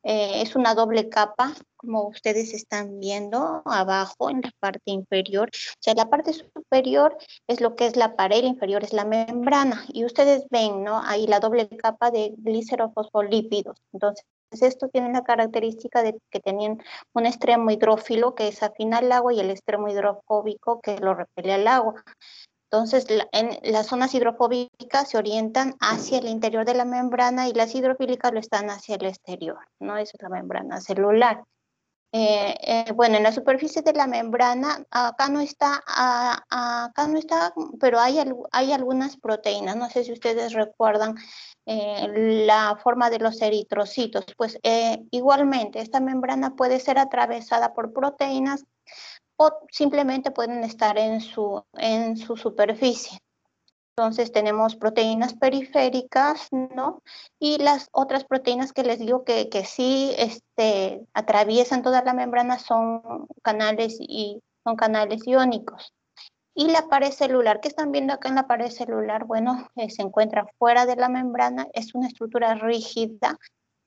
Es una doble capa, como ustedes están viendo abajo en la parte inferior. O sea, la parte superior es lo que es la pared, inferior es la membrana. Y ustedes ven, ¿no? Ahí la doble capa de glicerofosfolípidos. Entonces, esto tiene la característica de que tenían un extremo hidrófilo que es afín al agua y el extremo hidrofóbico que lo repele al agua. Entonces, en las zonas hidrofóbicas se orientan hacia el interior de la membrana y las hidrofílicas lo están hacia el exterior, ¿no? Esa es la membrana celular. Bueno, en la superficie de la membrana, acá no está, pero hay algunas proteínas. No sé si ustedes recuerdan la forma de los eritrocitos. Pues igualmente, esta membrana puede ser atravesada por proteínas o simplemente pueden estar en su superficie. Entonces tenemos proteínas periféricas, ¿no? Y las otras proteínas que les digo que sí atraviesan toda la membrana son canales iónicos. Y la pared celular, ¿qué están viendo acá en la pared celular? Bueno, se encuentra fuera de la membrana, es una estructura rígida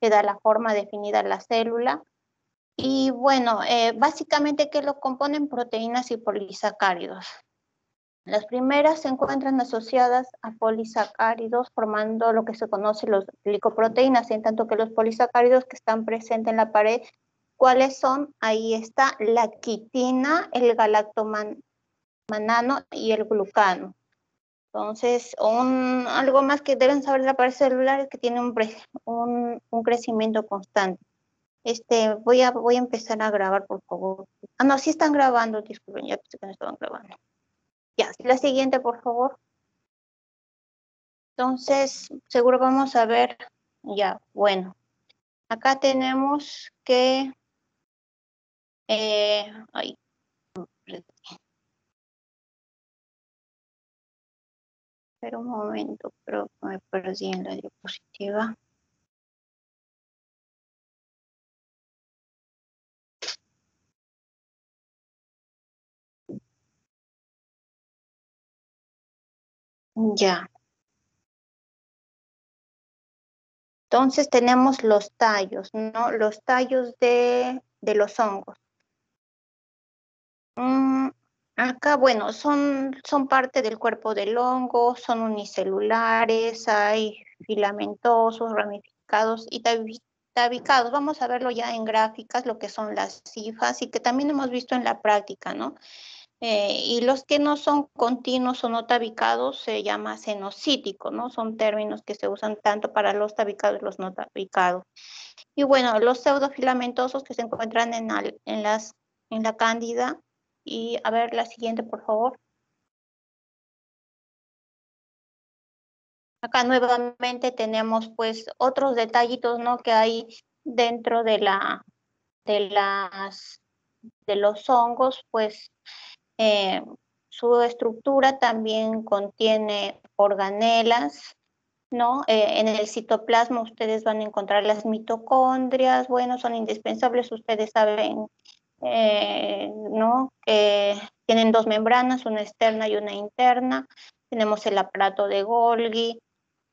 que da la forma definida a la célula. Y bueno, básicamente, ¿qué lo componen? Proteínas y polisacáridos. Las primeras se encuentran asociadas a polisacáridos, formando lo que se conoce los glicoproteínas, en tanto que los polisacáridos que están presentes en la pared, ¿cuáles son? Ahí está la quitina, el galactomanano y el glucano. Entonces, algo más que deben saber de la pared celular es que tiene un crecimiento constante. Voy a empezar a grabar, por favor. Ah, no, sí están grabando, disculpen, ya pensé que no estaban grabando. Ya, la siguiente, por favor. Entonces, seguro vamos a ver, ya, bueno. Acá tenemos que, ay, espera un momento, pero me perdí en la diapositiva. Ya. Entonces tenemos los tallos, ¿no? Los tallos de los hongos. Acá, bueno, son parte del cuerpo del hongo, son unicelulares, hay filamentosos, ramificados y tabicados. Vamos a verlo ya en gráficas, lo que son las cifras y que también hemos visto en la práctica, ¿no? Y los que no son continuos o no tabicados se llama cenocítico, ¿no? Son términos que se usan tanto para los tabicados y los no tabicados. Y bueno, los pseudofilamentosos que se encuentran en la cándida. Y a ver la siguiente, por favor. Acá nuevamente tenemos pues otros detallitos, ¿no? Que hay dentro de los hongos, pues su estructura también contiene organelas, ¿no? En el citoplasma ustedes van a encontrar las mitocondrias, bueno, son indispensables, ustedes saben, ¿no? Que tienen dos membranas, una externa y una interna. Tenemos el aparato de Golgi,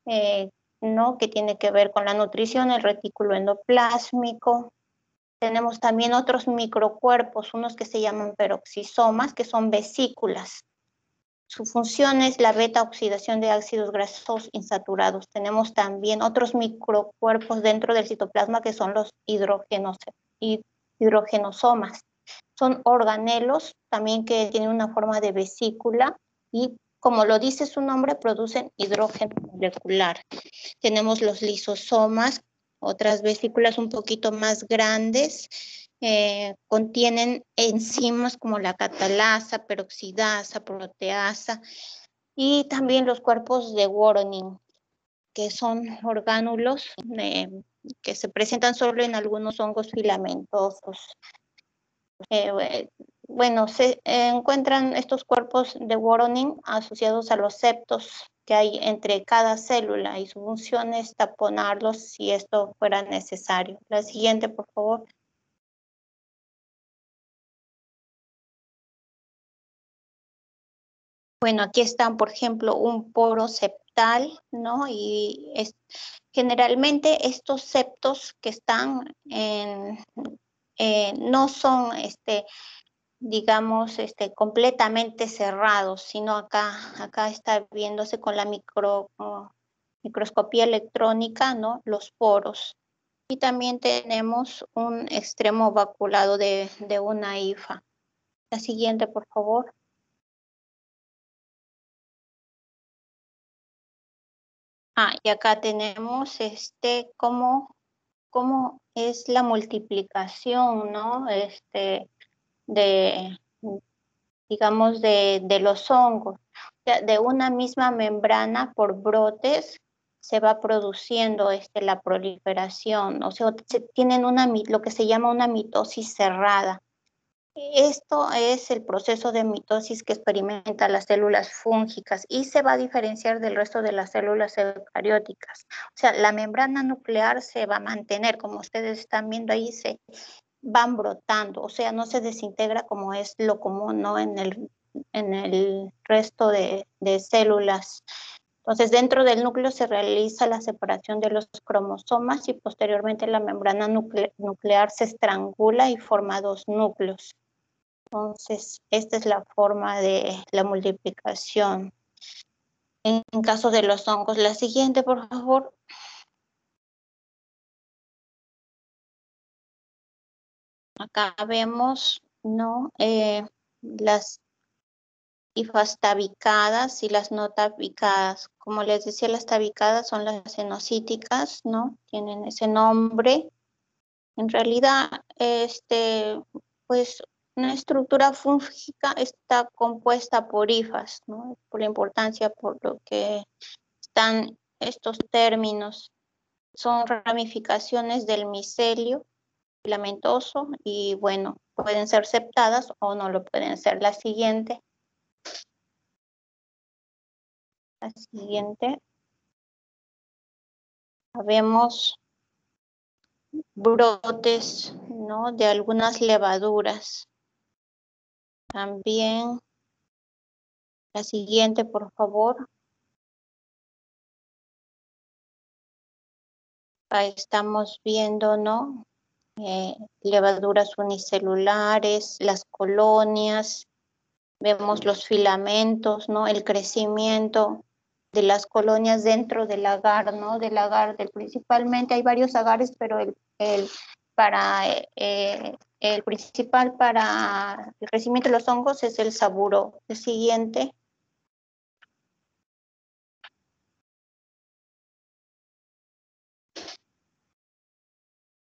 eh, ¿no? Que tiene que ver con la nutrición, el retículo endoplásmico. Tenemos también otros microcuerpos, unos que se llaman peroxisomas, que son vesículas. Su función es la beta oxidación de ácidos grasos insaturados. Tenemos también otros microcuerpos dentro del citoplasma que son los hidrogenosomas. Son organelos también que tienen una forma de vesícula y, como lo dice su nombre, producen hidrógeno molecular. Tenemos los lisosomas, otras vesículas un poquito más grandes, contienen enzimas como la catalasa, peroxidasa, proteasa y también los cuerpos de Woronin, que son orgánulos que se presentan solo en algunos hongos filamentosos. Bueno, se encuentran estos cuerpos de Woronin asociados a los septos que hay entre cada célula y su función es taponarlos si esto fuera necesario. La siguiente, por favor. Bueno, aquí están, por ejemplo, un poro vital, ¿no? Y generalmente estos septos que están no son, digamos, completamente cerrados, sino acá está viéndose con la microscopía electrónica, ¿no? Los poros. Y también tenemos un extremo vaculado de una hifa. La siguiente, por favor. Y acá tenemos cómo es la multiplicación, ¿no? De, digamos, de los hongos. O sea, de una misma membrana por brotes se va produciendo la proliferación, o sea, tienen lo que se llama una mitosis cerrada. Esto es el proceso de mitosis que experimenta las células fúngicas y se va a diferenciar del resto de las células eucarióticas. O sea, la membrana nuclear se va a mantener, como ustedes están viendo ahí, se van brotando, o sea, no se desintegra como es lo común, ¿no? En el resto de células. Entonces, dentro del núcleo se realiza la separación de los cromosomas y posteriormente la membrana nuclear se estrangula y forma dos núcleos. Entonces, esta es la forma de la multiplicación. En caso de los hongos, la siguiente, por favor. Acá vemos, ¿no? Las hifas tabicadas y las no tabicadas. Como les decía, las tabicadas son las cenocíticas, ¿no? Tienen ese nombre. En realidad, pues una estructura fúngica está compuesta por hifas, ¿no? Por la importancia, por lo que están estos términos. Son ramificaciones del micelio filamentoso y, bueno, pueden ser septadas o no lo pueden ser. La siguiente. Vemos brotes, ¿no? De algunas levaduras. También la siguiente, por favor. Ahí estamos viendo, ¿no? Levaduras unicelulares, las colonias, vemos los filamentos, ¿no? El crecimiento de las colonias dentro del agar, ¿no? Principalmente hay varios agares, pero el principal para el crecimiento de los hongos es el saburo. El siguiente.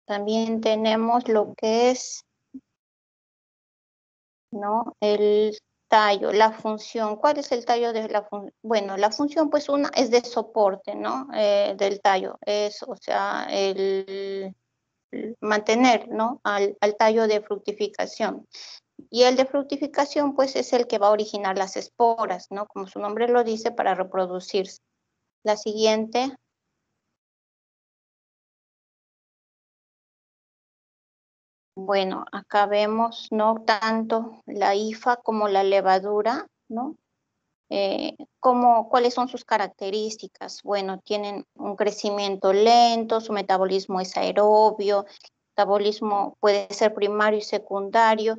También tenemos lo que es, ¿no? El tallo, la función. ¿Cuál es el tallo de la función? Bueno, la función pues una es de soporte, ¿no? Del tallo. Es, o sea, el mantener, ¿no? Al tallo de fructificación. Y el de fructificación pues es el que va a originar las esporas, ¿no? Como su nombre lo dice, para reproducirse. La siguiente. Bueno, acá vemos, ¿no? Tanto la hifa como la levadura, ¿no? ¿Cuáles son sus características? Bueno, tienen un crecimiento lento, su metabolismo es aerobio, metabolismo puede ser primario y secundario,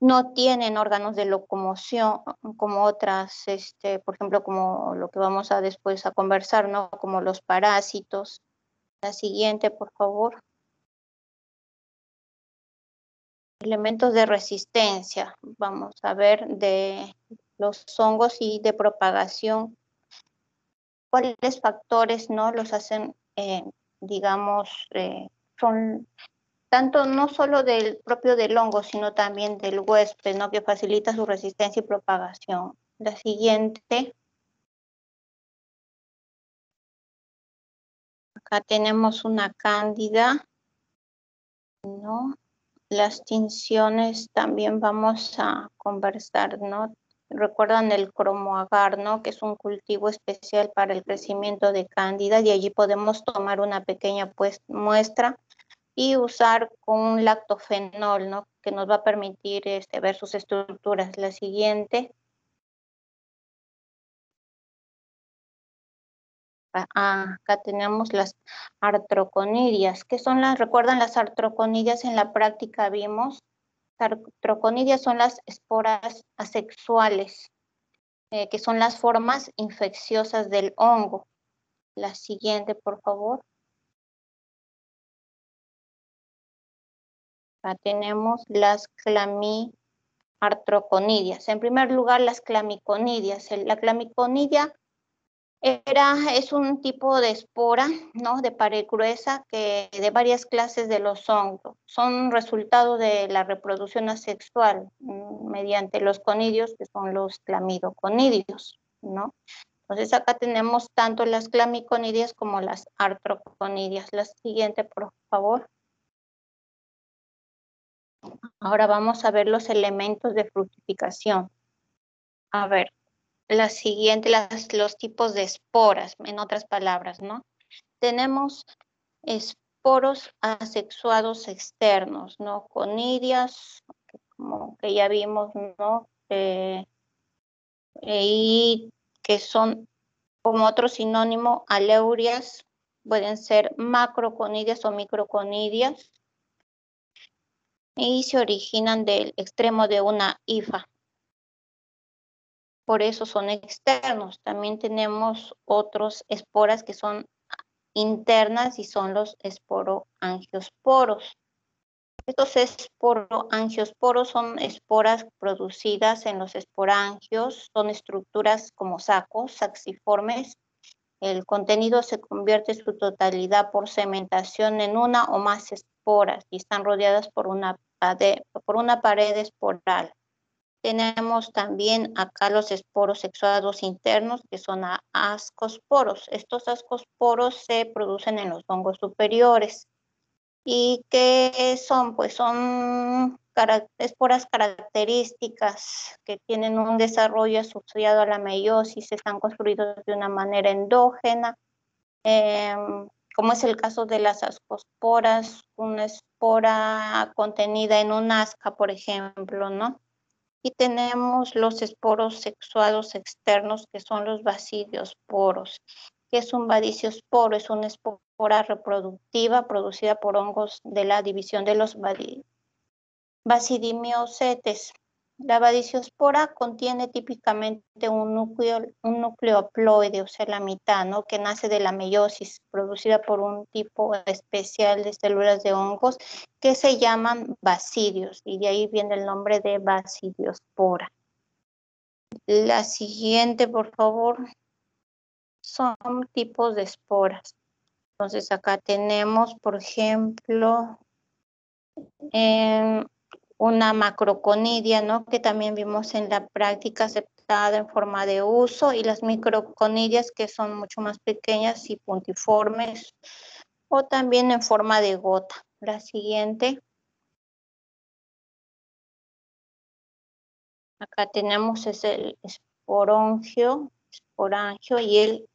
no tienen órganos de locomoción como otras, por ejemplo, como lo que vamos a después a conversar, ¿no? Como los parásitos. La siguiente, por favor. Elementos de resistencia, vamos a ver, de los hongos y de propagación. ¿Cuáles factores no los hacen, digamos, son tanto no solo del propio del hongo, sino también del huésped, ¿no? Que facilita su resistencia y propagación? La siguiente. Acá tenemos una cándida, ¿no? Las tinciones también vamos a conversar, ¿no? Recuerdan el cromoagar, ¿no? Que es un cultivo especial para el crecimiento de cándida, y allí podemos tomar una pequeña muestra y usar con un lactofenol, ¿no? Que nos va a permitir ver sus estructuras. La siguiente. Acá tenemos las artroconidias. ¿Qué son las? ¿Recuerdan las artroconidias? En la práctica vimos. Artroconidias son las esporas asexuales, que son las formas infecciosas del hongo. La siguiente, por favor. Acá tenemos las clamiartroconidias. En primer lugar, las clamiconidias. La clamiconidia es un tipo de espora, ¿no? De pared gruesa que de varias clases de los hongos. Son resultado de la reproducción asexual mediante los conidios, que son los clamidoconidios, ¿no? Entonces acá tenemos tanto las clamiconidias como las artroconidias. La siguiente, por favor. Ahora vamos a ver los elementos de fructificación. A ver, la siguiente, los tipos de esporas, en otras palabras, ¿no? Tenemos esporos asexuados externos, ¿no? Conidias, como que ya vimos, ¿no? Y que son, como otro sinónimo, aleurias, pueden ser macroconidias o microconidias, y se originan del extremo de una hifa. Por eso son externos. También tenemos otros esporas que son internas y son los esporoangiosporos. Estos esporoangiosporos son esporas producidas en los esporangios, son estructuras como sacos, saxiformes. El contenido se convierte en su totalidad por cementación en una o más esporas y están rodeadas por una pared esporal. Tenemos también acá los esporos sexuados internos, que son ascosporos. Estos ascosporos se producen en los hongos superiores. ¿Y qué son? Pues son esporas características que tienen un desarrollo asociado a la meiosis, están construidos de una manera endógena, como es el caso de las ascosporas, una espora contenida en un asca, por ejemplo, ¿no? Y tenemos los esporos sexuados externos, que son los basidiosporos. ¿Qué es un basidiosporo? Es una espora reproductiva producida por hongos de la división de los basidimiocetes. La basidiospora contiene típicamente un núcleo haploide, o sea, la mitad, ¿no? Que nace de la meiosis, producida por un tipo especial de células de hongos que se llaman basidios, y de ahí viene el nombre de basidiospora. La siguiente, por favor, son tipos de esporas. Entonces acá tenemos, por ejemplo, una macroconidia, ¿no? Que también vimos en la práctica aceptada en forma de uso, y las microconidias, que son mucho más pequeñas y puntiformes, o también en forma de gota. La siguiente. Acá tenemos es el esporangio y el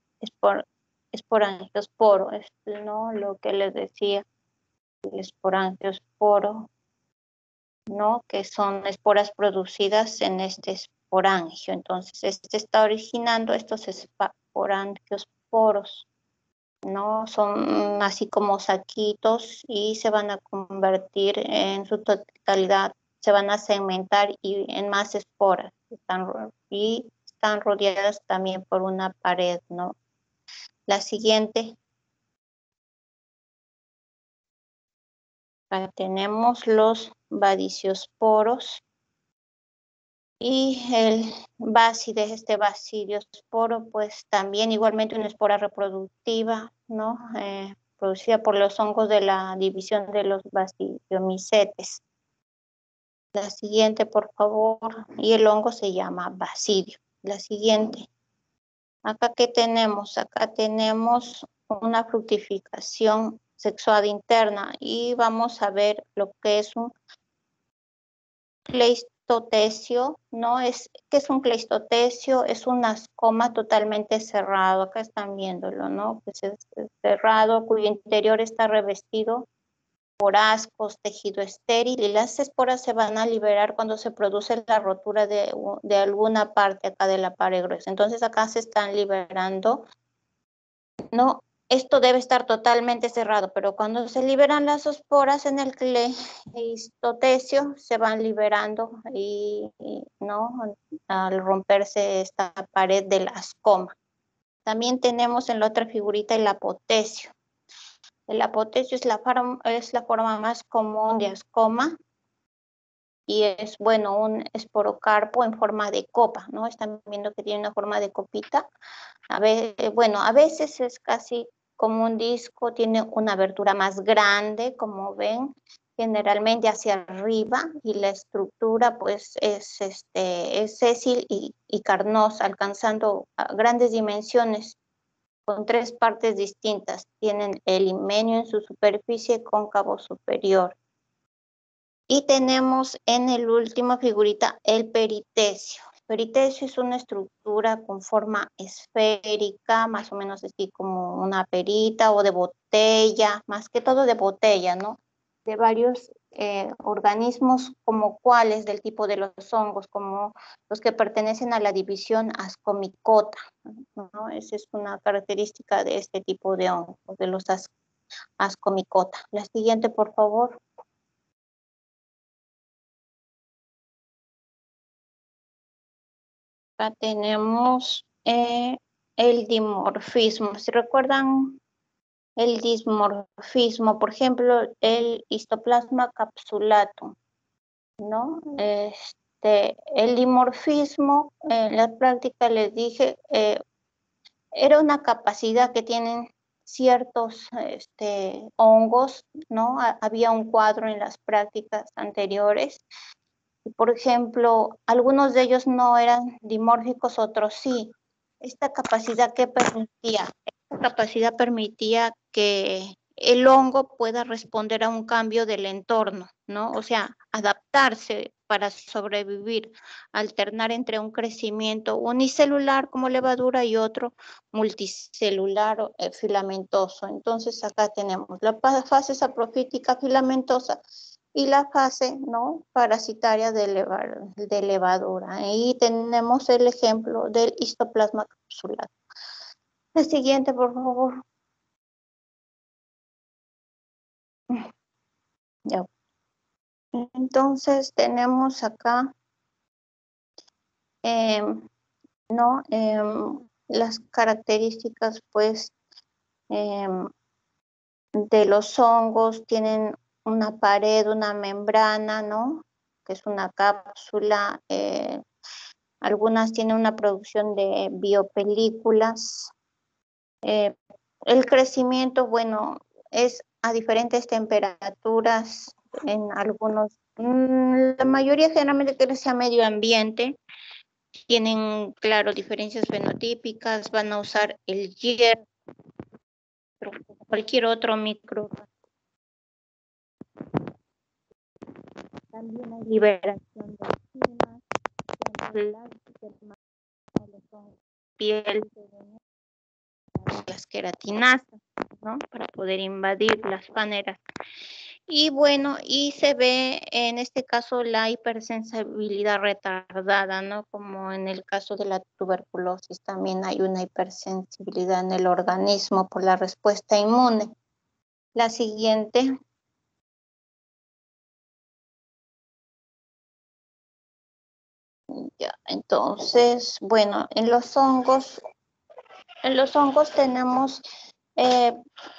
esporangiosporo, ¿no? Lo que les decía, el esporangiosporo, ¿no? Que son esporas producidas en este esporangio. Entonces, este está originando estos esporangiosporos, ¿no? Son así como saquitos y se van a convertir en su totalidad, se van a segmentar y en más esporas. Y están rodeadas también por una pared, ¿no? La siguiente. Acá tenemos los basidiosporos y el este basidiosporo, pues también igualmente una espora reproductiva, ¿no? Producida por los hongos de la división de los basidiomicetes. La siguiente, por favor, y el hongo se llama basidio. La siguiente. Acá, ¿qué tenemos? Acá tenemos una fructificación sexual interna y vamos a ver lo que es un cleistotecio, ¿no? ¿Qué es un cleistotecio? Es un ascoma totalmente cerrado. Acá están viéndolo, ¿no? Que es cerrado, cuyo interior está revestido por ascos, tejido estéril, y las esporas se van a liberar cuando se produce la rotura de alguna parte acá de la pared gruesa. Entonces acá se están liberando ¿no? Esto debe estar totalmente cerrado, pero cuando se liberan las esporas en el cleistotecio, se van liberando ¿no? Al romperse esta pared del ascoma. También tenemos en la otra figurita el apotecio. El apotecio es la forma más común de ascoma y es, bueno, un esporocarpo en forma de copa, ¿no? Están viendo que tiene una forma de copita. Bueno, a veces es casi como un disco, tiene una abertura más grande, como ven, generalmente hacia arriba, y la estructura pues es sésil y carnosa, alcanzando grandes dimensiones con tres partes distintas. Tienen el himenio en su superficie cóncavo superior. Y tenemos en el último figurita el peritecio. El peritecio es una estructura con forma esférica, más o menos así como una perita o de botella, más que todo de botella, ¿no? De varios organismos como cuáles del tipo de los hongos, como los que pertenecen a la división Ascomycota, ¿no? Esa es una característica de este tipo de hongos, de los Ascomycota. La siguiente, por favor. Acá tenemos el dimorfismo. ¿Se recuerdan el dimorfismo? Por ejemplo, el histoplasma capsulatum, ¿no? El dimorfismo, en la práctica les dije, era una capacidad que tienen ciertos hongos, ¿no? Había un cuadro en las prácticas anteriores. Por ejemplo, algunos de ellos no eran dimórficos, otros sí. Esta capacidad que permitía, esta capacidad permitía que el hongo pueda responder a un cambio del entorno, ¿no? O sea, adaptarse para sobrevivir, alternar entre un crecimiento unicelular como levadura y otro multicelular o filamentoso. Entonces acá tenemos la fase saprofítica filamentosa y la fase no parasitaria de levadura. Ahí tenemos el ejemplo del histoplasma capsular. La siguiente, por favor. Ya. Entonces tenemos acá eh, ¿no? Las características pues eh, de los hongos tienen una pared, una membrana, ¿no? Que es una cápsula. Algunas tienen una producción de biopelículas. Eh, el crecimiento, bueno, es a diferentes temperaturas en algunos, la mayoría generalmente crece a medio ambiente, tienen, claro, diferencias fenotípicas, van a usar el hierro, cualquier otro micro. También hay liberación de enzimas, piel, las queratinasas, ¿no? Para poder invadir las paneras. Y bueno, y se ve en este caso la hipersensibilidad retardada, ¿no? Como en el caso de la tuberculosis, también hay una hipersensibilidad en el organismo por la respuesta inmune. La siguiente. Ya, entonces, bueno, en los hongos tenemos eh,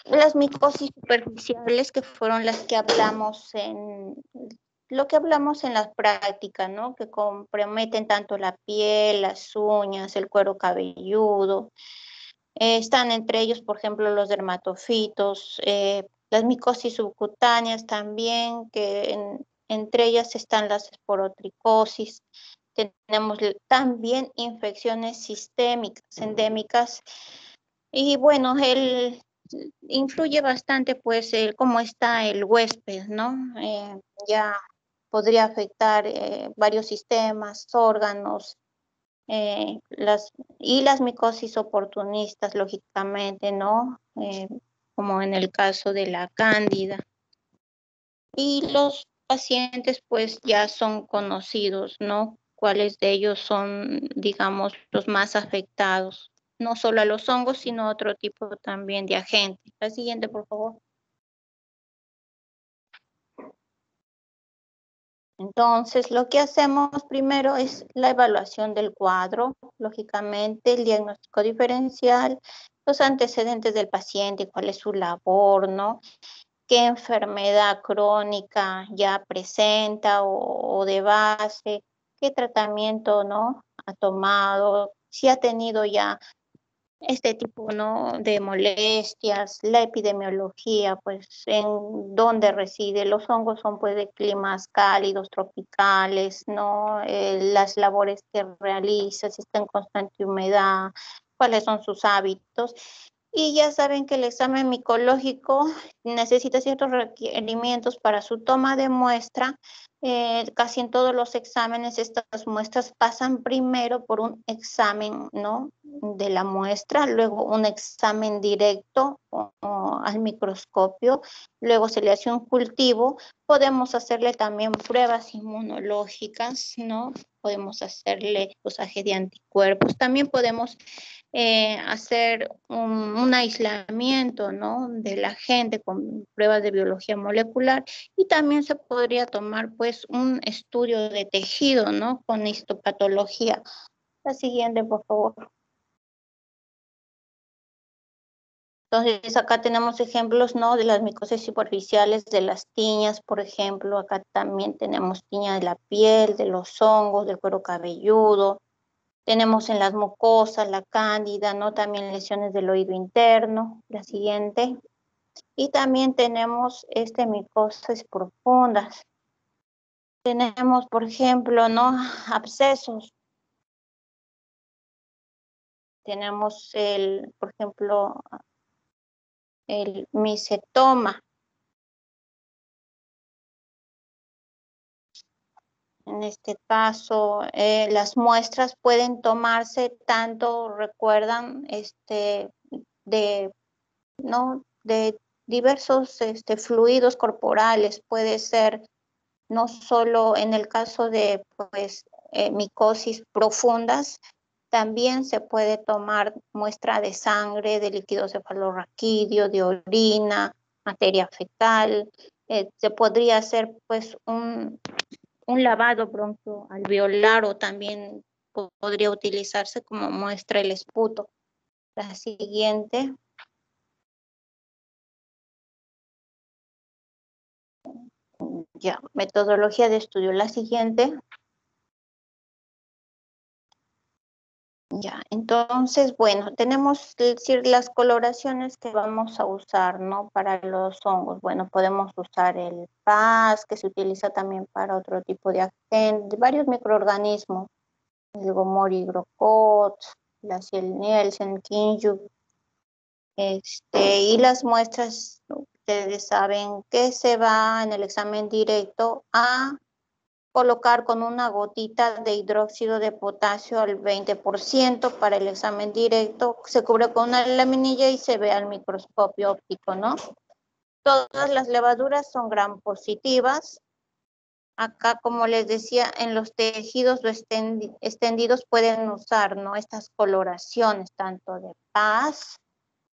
las micosis superficiales, que fueron las que hablamos lo que hablamos en la práctica, ¿no? Que comprometen tanto la piel, las uñas, el cuero cabelludo. Están entre ellos, por ejemplo, los dermatofitos, las micosis subcutáneas también, que entre ellas están las esporotricosis. Tenemos también infecciones sistémicas, endémicas, y bueno, él influye bastante pues cómo está el huésped, ¿no? Ya podría afectar varios sistemas, órganos, y las micosis oportunistas, lógicamente, ¿no? Como en el caso de la cándida. Y los pacientes pues ya son conocidos, ¿no? Cuáles de ellos son, digamos, los más afectados. no solo a los hongos, sino a otro tipo también de agentes. La siguiente, por favor. Entonces, lo que hacemos primero es la evaluación del cuadro, lógicamente, el diagnóstico diferencial, los antecedentes del paciente, cuál es su labor, ¿no? Qué enfermedad crónica ya presenta o de base, qué tratamiento, ¿no? Ha tomado, si ha tenido ya este tipo, ¿no? de molestias, la epidemiología, pues en dónde reside. Los hongos son pues de climas cálidos, tropicales, ¿no? Las labores que realiza, si está en constante humedad, cuáles son sus hábitos. Y ya saben que el examen micológico necesita ciertos requerimientos para su toma de muestra. Casi en todos los exámenes estas muestras pasan primero por un examen, ¿no? de la muestra, luego un examen directo al microscopio, luego se le hace un cultivo, podemos hacerle también pruebas inmunológicas, ¿no? Podemos hacerle dosaje de anticuerpos, también podemos hacer un aislamiento, ¿no? de la gente con pruebas de biología molecular y también se podría tomar pues un estudio de tejido, ¿no? con histopatología. La siguiente, por favor. Entonces, acá tenemos ejemplos, ¿no? de las micosis superficiales, de las tiñas, por ejemplo. Acá también tenemos tiña de la piel, de los hongos, del cuero cabelludo. Tenemos en las mucosas, la cándida, ¿no? También lesiones del oído interno. La siguiente. Y también tenemos micosis profundas. Tenemos, por ejemplo, ¿no? abscesos. Tenemos por ejemplo, el micetoma. En este caso, las muestras pueden tomarse tanto, recuerdan, de, ¿no? de diversos fluidos corporales. Puede ser no solo en el caso de pues, micosis profundas, también se puede tomar muestra de sangre, de líquido cefalorraquídeo, de orina, materia fecal. Se podría hacer pues un lavado broncoalveolar o también podría utilizarse como muestra el esputo. La siguiente. Ya, metodología de estudio. La siguiente. Ya, entonces, bueno, tenemos decir las coloraciones que vamos a usar, ¿no? Para los hongos. Bueno, podemos usar el PAS, que se utiliza también para otro tipo de agentes, varios microorganismos, el Gomori Grocot, la Ciel Nielsen, Kinju, y las muestras, ustedes saben que se va en el examen directo a colocar con una gotita de hidróxido de potasio al 20% para el examen directo. Se cubre con una laminilla y se ve al microscopio óptico, ¿no? Todas las levaduras son gram positivas. Acá, como les decía, en los tejidos extendidos pueden usar, ¿no? estas coloraciones, tanto de paz,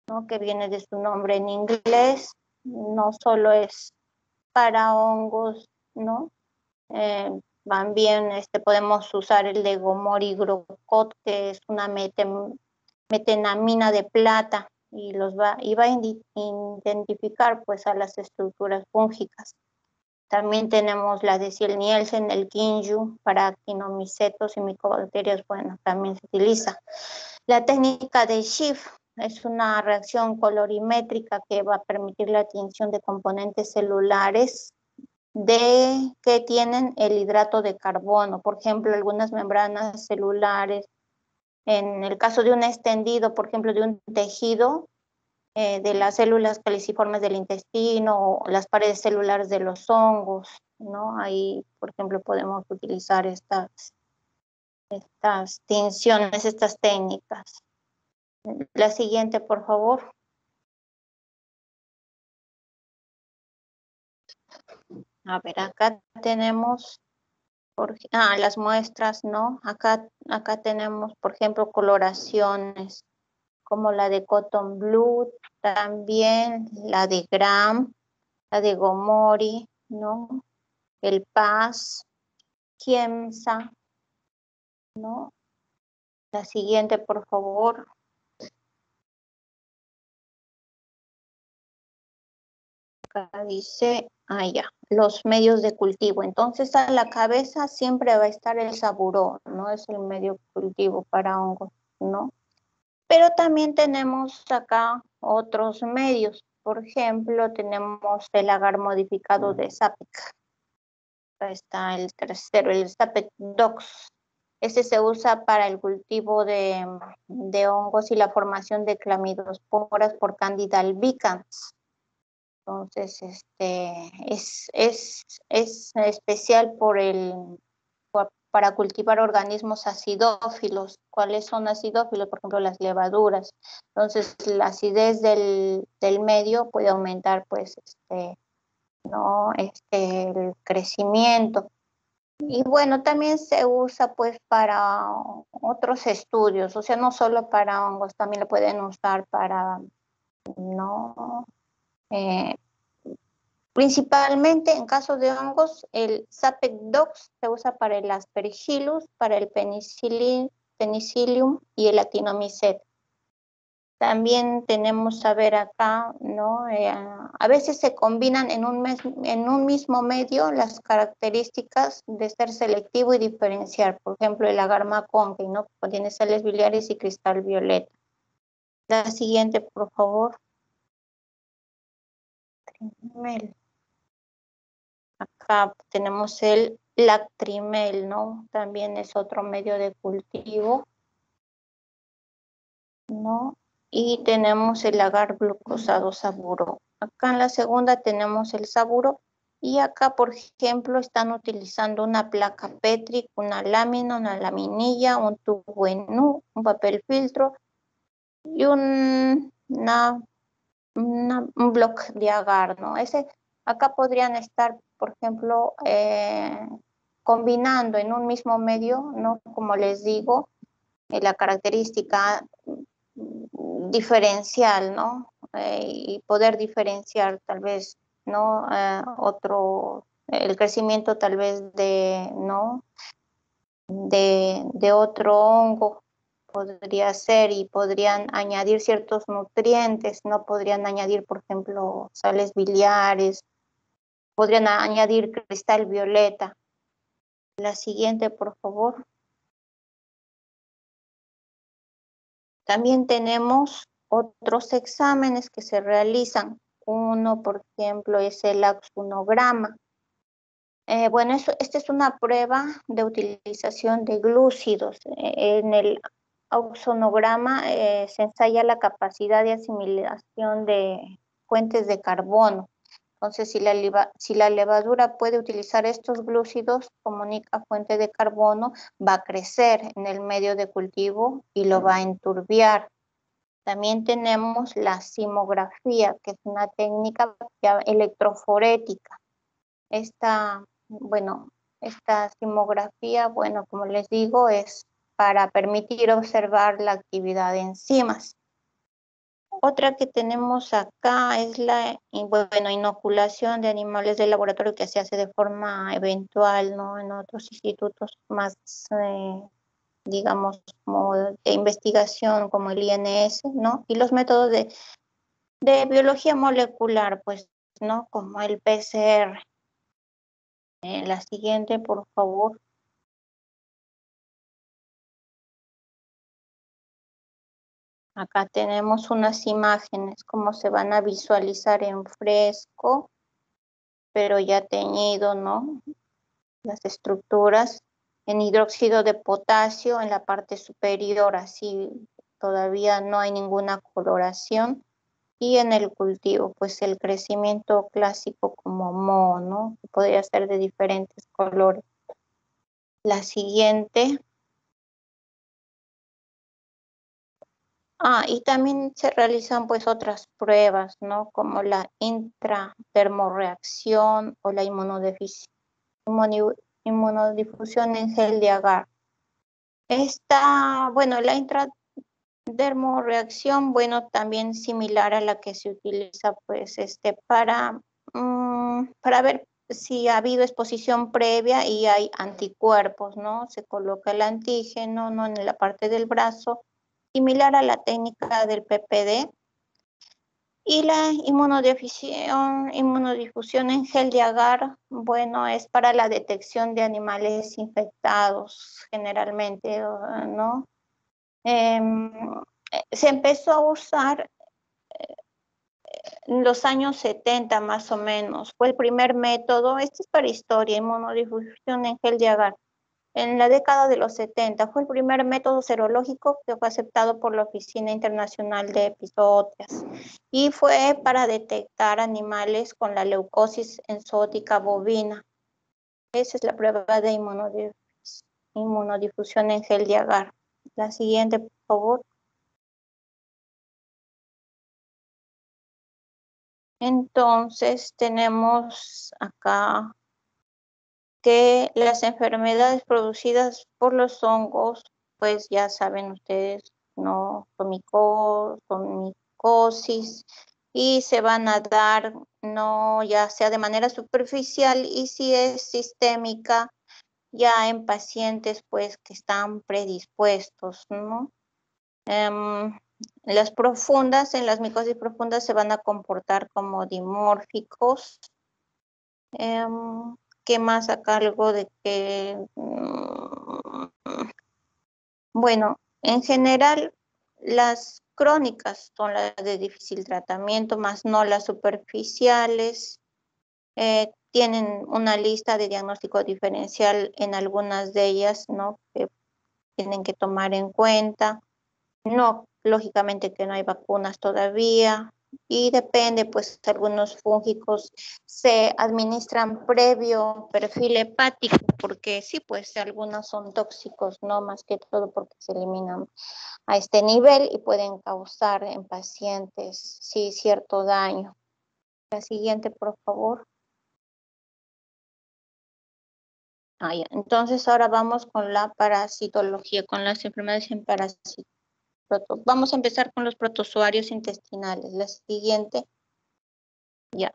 ¿no? que viene de su nombre en inglés, no solo es para hongos, ¿no? También podemos usar el de Gomori Grocot, que es una metenamina de plata y va a identificar pues a las estructuras fúngicas. También tenemos la de Ciel Nielsen, el Kinju, para actinomicetos y micobacterias, bueno, también se utiliza. La técnica de Schiff es una reacción colorimétrica que va a permitir la tinción de componentes celulares que tienen el hidrato de carbono. Por ejemplo, algunas membranas celulares, en el caso de un extendido, por ejemplo, de un tejido, de las células caliciformes del intestino o las paredes celulares de los hongos, ¿no? Ahí, por ejemplo, podemos utilizar estas tinciones, estas técnicas. La siguiente, por favor. A ver, acá tenemos las muestras, ¿no? Acá tenemos, por ejemplo, coloraciones. como la de Cotton Blue, también la de Gram, la de Gomori, ¿no? El Paz, Kiemsa, ¿no? La siguiente, por favor. Acá dice, ya, los medios de cultivo. Entonces a la cabeza siempre va a estar el saburó, ¿no? Es el medio cultivo para hongos, ¿no? Pero también tenemos acá otros medios. Por ejemplo, tenemos el agar modificado de SAPEC. Acá está el tercero, el SAPEC DOX. Este se usa para el cultivo de hongos y la formación de clamidosporas por Candida albicans. Entonces, es especial para cultivar organismos acidófilos. ¿Cuáles son acidófilos? Por ejemplo, las levaduras. Entonces, la acidez del medio puede aumentar, pues, ¿no? El crecimiento. Y bueno, también se usa, pues, para otros estudios. O sea, no solo para hongos, también lo pueden usar para, ¿no? Eh, Principalmente en caso de hongos, el Sapec-Dox se usa para el Aspergillus, para el Penicillium y el Actinomycet. También tenemos a ver acá, ¿no? A veces se combinan en un mismo medio las características de ser selectivo y diferenciar. Por ejemplo, el agar conque, ¿no? Contiene sales biliares y cristal violeta. La siguiente, por favor. Acá tenemos el lactrimel, ¿no? También es otro medio de cultivo, ¿no? Y tenemos el agar glucosado saburo. Acá en la segunda tenemos el saburo y acá, por ejemplo, están utilizando una placa Petri, una lámina, una laminilla, un tubo en U, un papel filtro y un bloc de agar, ¿no? Acá podrían estar, por ejemplo, combinando en un mismo medio, ¿no? Como les digo, la característica diferencial, ¿no? Y poder diferenciar tal vez, ¿no? El crecimiento tal vez ¿no? De otro hongo podría ser y podrían añadir ciertos nutrientes, no podrían añadir, por ejemplo, sales biliares, podrían añadir cristal violeta. La siguiente, por favor. También tenemos otros exámenes que se realizan. Uno, por ejemplo, es el axonograma. Bueno, esta es una prueba de utilización de glúcidos. En el auxonograma se ensaya la capacidad de asimilación de fuentes de carbono. Entonces, si la levadura puede utilizar estos glúcidos como única fuente de carbono, va a crecer en el medio de cultivo y lo va a enturbiar. También tenemos la simografía, que es una técnica electroforética. Bueno, esta simografía, bueno, como les digo, es para permitir observar la actividad de enzimas. Otra que tenemos acá es la inoculación de animales de laboratorio que se hace de forma eventual, ¿no? En otros institutos más, digamos, como de investigación, como el INS, ¿no? Y los métodos de biología molecular, pues, ¿no? Como el PCR. La siguiente, por favor. Acá tenemos unas imágenes, cómo se van a visualizar en fresco, pero ya teñido, ¿no? Las estructuras en hidróxido de potasio en la parte superior, así todavía no hay ninguna coloración. Y en el cultivo, pues el crecimiento clásico como moho, ¿no? Que podría ser de diferentes colores. La siguiente. Y también se realizan pues otras pruebas, ¿no? Como la intradermoreacción o la inmunodifusión en gel de agar. Bueno, la Dermorreacción, bueno, también similar a la que se utiliza, pues, para ver si ha habido exposición previa y hay anticuerpos, ¿no? Se coloca el antígeno, ¿no? En la parte del brazo, similar a la técnica del PPD. Y la inmunodifusión en gel de agar, bueno, es para la detección de animales infectados, generalmente, ¿no? Em, Se empezó a usar en los años 70 más o menos. Fue el primer método, este es para historia, inmunodifusión en gel de agar. En la década de los 70 fue el primer método serológico que fue aceptado por la Oficina Internacional de Epizootias y fue para detectar animales con la leucosis enzootica bovina. Esa es la prueba de inmunodifusión en gel de agar. La siguiente, por favor. Entonces tenemos acá que las enfermedades producidas por los hongos, pues ya saben ustedes, no tomicosis, y se van a dar, no ya sea de manera superficial y si es sistémica, ya en pacientes pues que están predispuestos, ¿no? Las profundas, en las micosis profundas se van a comportar como dimórficos. ¿Qué más acá? Algo de que, bueno, en general las crónicas son las de difícil tratamiento, más no las superficiales. Tienen una lista de diagnóstico diferencial en algunas de ellas, ¿no? Que tienen que tomar en cuenta. No, lógicamente que no hay vacunas todavía y depende, pues algunos fúngicos se administran previo perfil hepático porque sí, pues algunos son tóxicos, no más que todo porque se eliminan a este nivel y pueden causar en pacientes, sí, cierto daño. La siguiente, por favor. Ya. Entonces ahora vamos con la parasitología, con las enfermedades en parásitos. Vamos a empezar con los protozoarios intestinales. La siguiente, ya.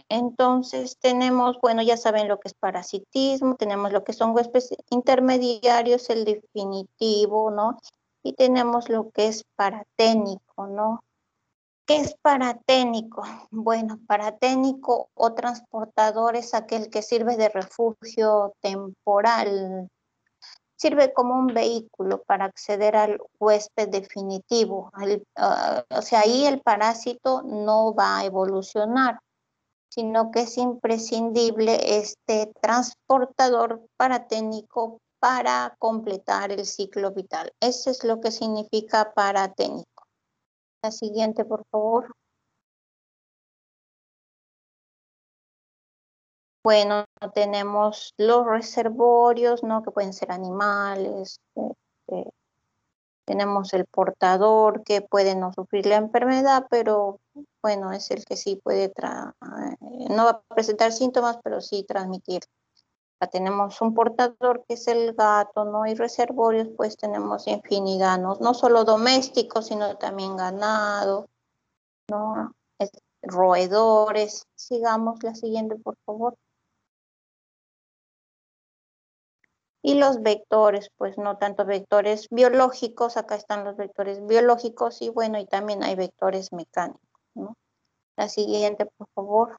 Entonces tenemos, bueno, ya saben lo que es parasitismo, tenemos lo que son huéspedes intermediarios, el definitivo, ¿no? Y tenemos lo que es paraténico, ¿no? ¿Qué es paraténico? Bueno, paraténico o transportador es aquel que sirve de refugio temporal, sirve como un vehículo para acceder al huésped definitivo. O sea, ahí el parásito no va a evolucionar, sino que es imprescindible este transportador paraténico para completar el ciclo vital. Eso es lo que significa paraténico. La siguiente, por favor. Bueno, tenemos los reservorios, ¿no? Que pueden ser animales, tenemos el portador que puede no sufrir la enfermedad, pero bueno, es el que sí puede, no va a presentar síntomas, pero sí transmitir. Tenemos un portador que es el gato, ¿no? Y reservorios, pues tenemos infinidad, ¿no? No solo domésticos, sino también ganado, ¿no? Roedores. Sigamos la siguiente, por favor. Y los vectores, pues no tanto vectores biológicos, acá están los vectores biológicos y bueno, y también hay vectores mecánicos, ¿no? La siguiente, por favor.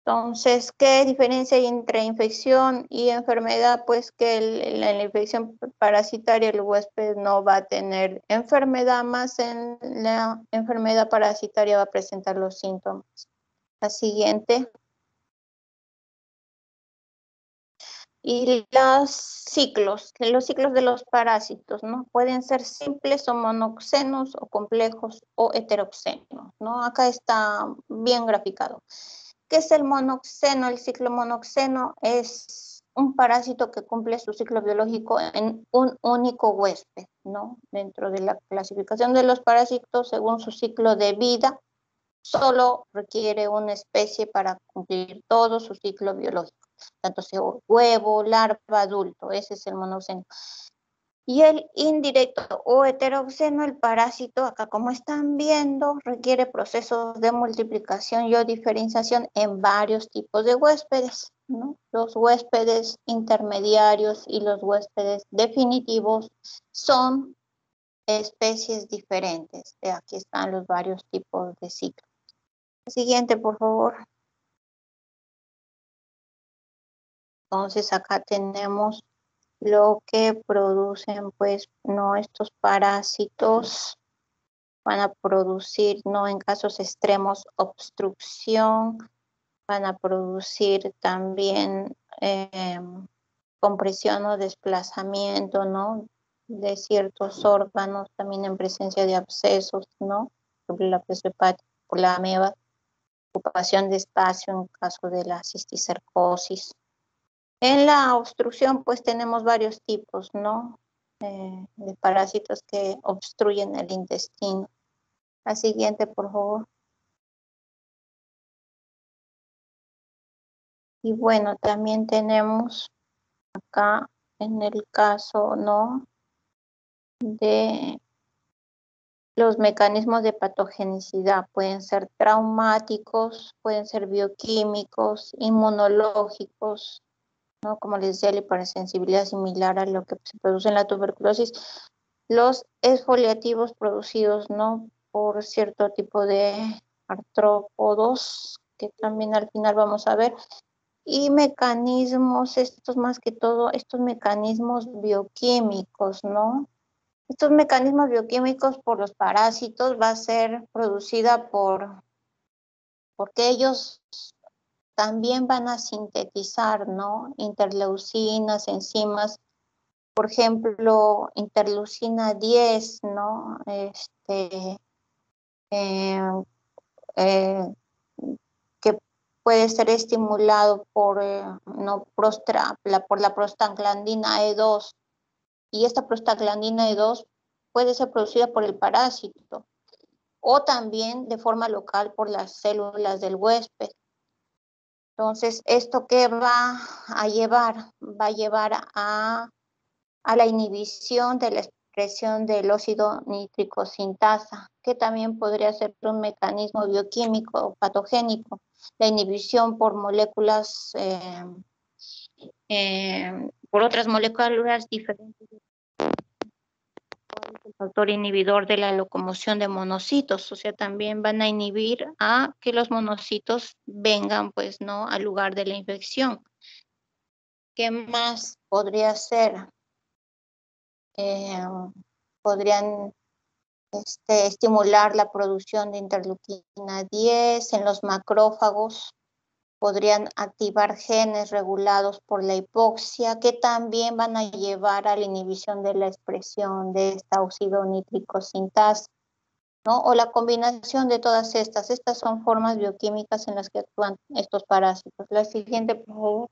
Entonces, ¿qué diferencia hay entre infección y enfermedad? Pues que la infección parasitaria el huésped no va a tener enfermedad, más en la enfermedad parasitaria va a presentar los síntomas. La siguiente. Y los ciclos de los parásitos, ¿no? Pueden ser simples o monoxenos o complejos o heteroxenos, ¿no? Acá está bien graficado. ¿Qué es el monoxeno? El ciclo monoxeno es un parásito que cumple su ciclo biológico en un único huésped, ¿no? Dentro de la clasificación de los parásitos, según su ciclo de vida, solo requiere una especie para cumplir todo su ciclo biológico, tanto sea huevo, larva, adulto, ese es el monoxeno. Y el indirecto o heteroxeno, el parásito, acá como están viendo, requiere procesos de multiplicación y o diferenciación en varios tipos de huéspedes, ¿no? Los huéspedes intermediarios y los huéspedes definitivos son especies diferentes. Aquí están los varios tipos de ciclos. Siguiente, por favor. Entonces acá tenemos lo que producen, pues, no estos parásitos. Van a producir, no en casos extremos, obstrucción, van a producir también compresión o desplazamiento, ¿no? De ciertos órganos, también en presencia de abscesos, ¿no? Sobre la presión hepática por la ameba, ocupación de espacio en caso de la cisticercosis. En la obstrucción, pues tenemos varios tipos, ¿no? De parásitos que obstruyen el intestino. La siguiente, por favor. Y bueno, también tenemos acá en el caso, ¿no? De los mecanismos de patogenicidad. Pueden ser traumáticos, pueden ser bioquímicos, inmunológicos, ¿no? Como les decía, la hipersensibilidad similar a lo que se produce en la tuberculosis. Los exfoliativos producidos, ¿no? Por cierto tipo de artrópodos, que también al final vamos a ver. Y mecanismos, estos más que todo, estos mecanismos bioquímicos, ¿no? Estos mecanismos bioquímicos por los parásitos va a ser producida porque ellos también van a sintetizar, ¿no? Interleucinas, enzimas, por ejemplo, interleucina 10, ¿no? Eh, eh, que puede ser estimulado por, no, por la prostaglandina E2, y esta prostaglandina E2 puede ser producida por el parásito o también de forma local por las células del huésped. Entonces, ¿esto qué va a llevar? Va a llevar a la inhibición de la expresión del óxido nítrico sintasa, que también podría ser un mecanismo bioquímico o patogénico. La inhibición por moléculas, por otras moléculas diferentes, el factor inhibidor de la locomoción de monocitos, o sea, también van a inhibir a que los monocitos vengan, pues, ¿no?, al lugar de la infección. ¿Qué más podría ser? Podrían estimular la producción de interleucina 10 en los macrófagos, podrían activar genes regulados por la hipoxia, que también van a llevar a la inhibición de la expresión de esta óxido nítrico sintasa, ¿no? O la combinación de todas estas. Estas son formas bioquímicas en las que actúan estos parásitos. La siguiente, por favor.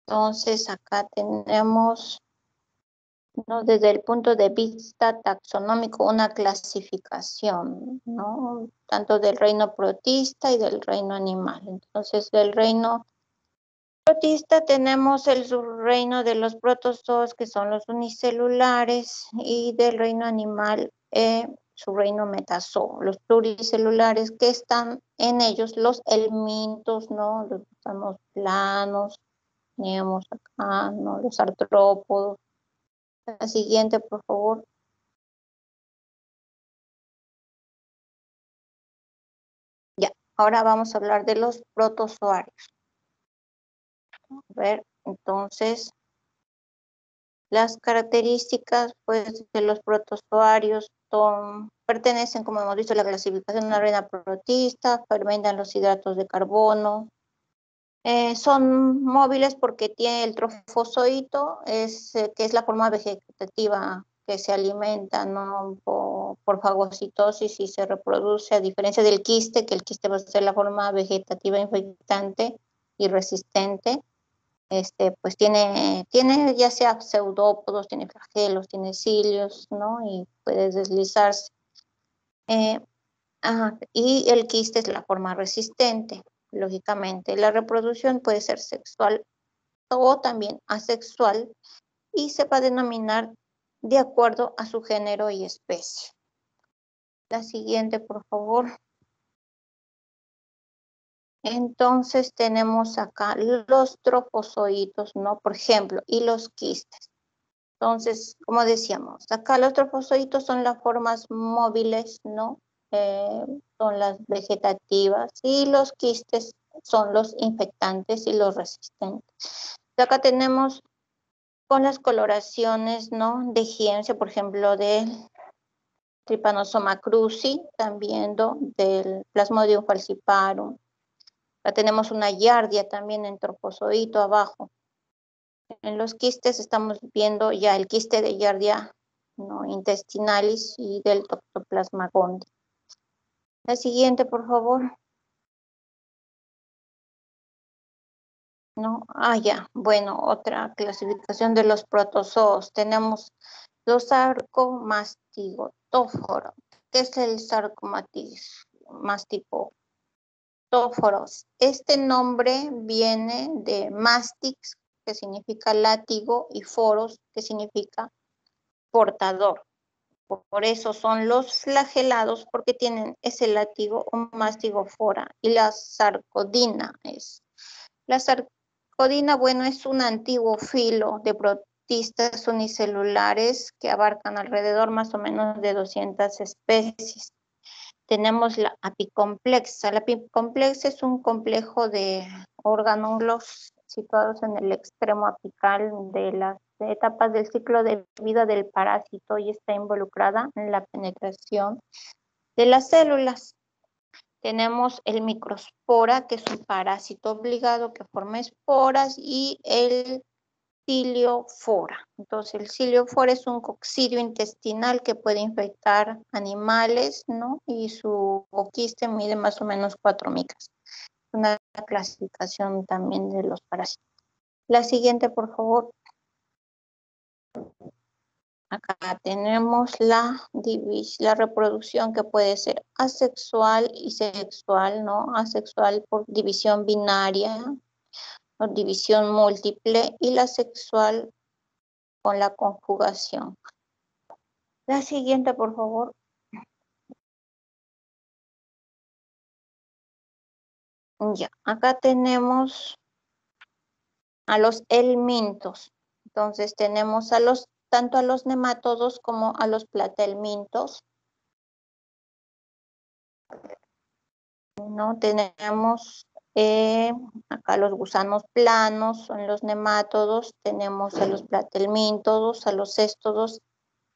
Entonces, acá tenemos, ¿no?, desde el punto de vista taxonómico, una clasificación, ¿no?, tanto del reino protista y del reino animal. Entonces, del reino protista tenemos el subreino de los protozoos, que son los unicelulares, y del reino animal, su reino metazoo, los pluricelulares, que están en ellos los helmintos, ¿no?, los gusanos planos, tenemos acá, ¿no?, los artrópodos. La siguiente, por favor. Ya, ahora vamos a hablar de los protozoarios. A ver, entonces, las características, pues, de los protozoarios pertenecen, como hemos visto, a la clasificación de una reina protista, fermentan los hidratos de carbono, son móviles porque tiene el trofozoito, que es la forma vegetativa que se alimenta, ¿no?, por fagocitosis y se reproduce, a diferencia del quiste, que el quiste va a ser la forma vegetativa infectante y resistente. Pues tiene ya sea pseudópodos, tiene flagelos, tiene cilios, ¿no?, y puede deslizarse. Y el quiste es la forma resistente, lógicamente. La reproducción puede ser sexual o también asexual, y se va a denominar de acuerdo a su género y especie. La siguiente, por favor. Entonces tenemos acá los trofozoitos, ¿no? Por ejemplo, y los quistes. Entonces, como decíamos, acá los trofozoitos son las formas móviles, ¿no? Son las vegetativas, y los quistes son los infectantes y los resistentes. Acá tenemos con las coloraciones, ¿no? De Giemsia, por ejemplo, del Trypanosoma cruzi, también del Plasmodium falciparum. Acá tenemos una giardia también en trofozoito abajo. En los quistes estamos viendo ya el quiste de giardia, ¿no? Intestinalis y del Toxoplasma gondii. La siguiente, por favor. ¿No? Ya. Bueno, otra clasificación de los protozoos. Tenemos los sarcomastigotóforos. ¿Qué es el sarcomastigotóforos? Este nombre viene de mastix, que significa látigo, y foros, que significa portador. Por eso son los flagelados, porque tienen ese látigo o mastigofora. Y la sarcodina es. La sarcodina, bueno, es un antiguo filo de protistas unicelulares que abarcan alrededor más o menos de 200 especies. Tenemos la apicomplexa. La apicomplexa es un complejo de órganos situados en el extremo apical de las etapas del ciclo de vida del parásito y está involucrada en la penetración de las células. Tenemos el microspora, que es un parásito obligado que forma esporas, y el ciliofora. Entonces, el ciliofora es un coccidio intestinal que puede infectar animales, ¿no? Y su quiste mide más o menos 4 micras. Una clasificación también de los parásitos. La siguiente, por favor. Acá tenemos la reproducción, que puede ser asexual y sexual, ¿no? Asexual por división binaria o división múltiple, y la sexual con la conjugación. La siguiente, por favor. Ya, acá tenemos a los helmintos. Entonces tenemos tanto a los nemátodos como a los platelmintos. ¿No? Tenemos acá los gusanos planos, son los nemátodos. Tenemos a los platelmintos, a los céstodos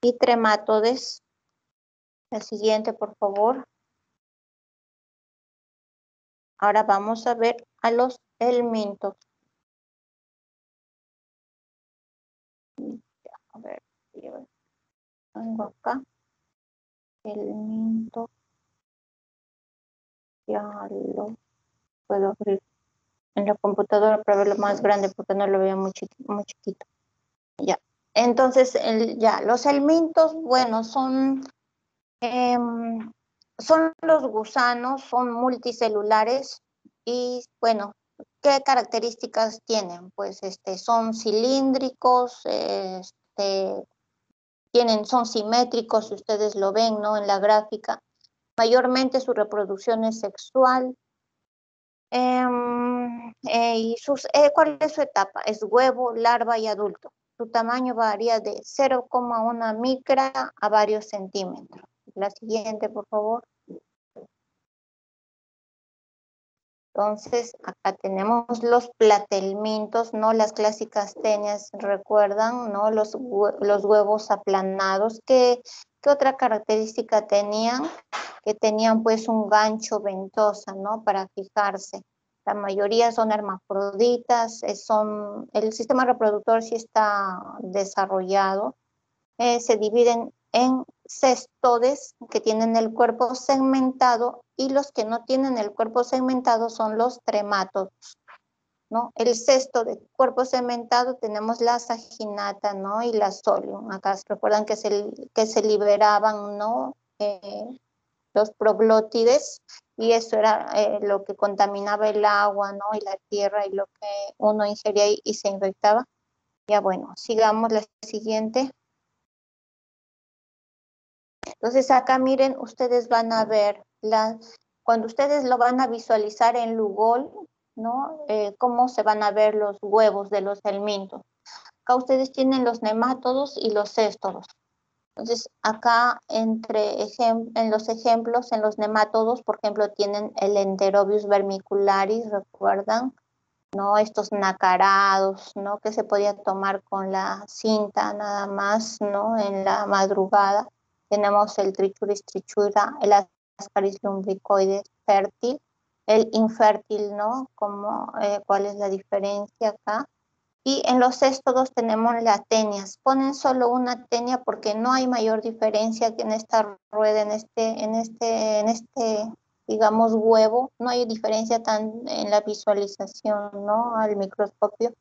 y tremátodes. La siguiente, por favor. Ahora vamos a ver a los helmintos. A ver, tengo acá helminto. Ya lo puedo abrir en la computadora para verlo más grande, porque no lo veo muy chiquito. Ya. Entonces, ya, los helmintos, bueno, son los gusanos, son multicelulares y, bueno, ¿qué características tienen? Pues son cilíndricos, son simétricos, si ustedes lo ven, ¿no? En la gráfica. Mayormente su reproducción es sexual. ¿Cuál es su etapa? Es huevo, larva y adulto. Su tamaño varía de 0,1 micra a varios centímetros. La siguiente, por favor. Entonces, acá tenemos los platelmintos, ¿no? Las clásicas tenias, recuerdan, ¿no? Los huevos aplanados. ¿Qué otra característica tenían? Que tenían pues un gancho ventosa, ¿no? Para fijarse. La mayoría son hermafroditas, el sistema reproductor sí está desarrollado. Se dividen en cestodes, que tienen el cuerpo segmentado, y los que no tienen el cuerpo segmentado son los tremátodos, ¿no? El cesto de cuerpo segmentado tenemos la saginata, ¿no? Y la solium. Acá recuerdan que se liberaban, ¿no? Los proglótides, y eso era lo que contaminaba el agua, ¿no? Y la tierra y lo que uno ingería y se infectaba. Ya bueno, sigamos la siguiente. Entonces acá miren, ustedes van a ver, cuando ustedes lo van a visualizar en Lugol, ¿no? Cómo se van a ver los huevos de los helmintos. Acá ustedes tienen los nemátodos y los céstodos. Entonces acá en los ejemplos, en los nemátodos, por ejemplo, tienen el Enterobius vermicularis, ¿recuerdan? ¿No? Estos nacarados, ¿no? Que se podía tomar con la cinta nada más, ¿no? En la madrugada. Tenemos el Trichuris trichura, el Ascaris lumbricoides fértil, el infértil, ¿no? ¿Cuál es la diferencia acá? Y en los céstodos tenemos las tenias. Ponen solo una tenia porque no hay mayor diferencia que en esta rueda, digamos, huevo. No hay diferencia tan en la visualización, ¿no? Al microscopio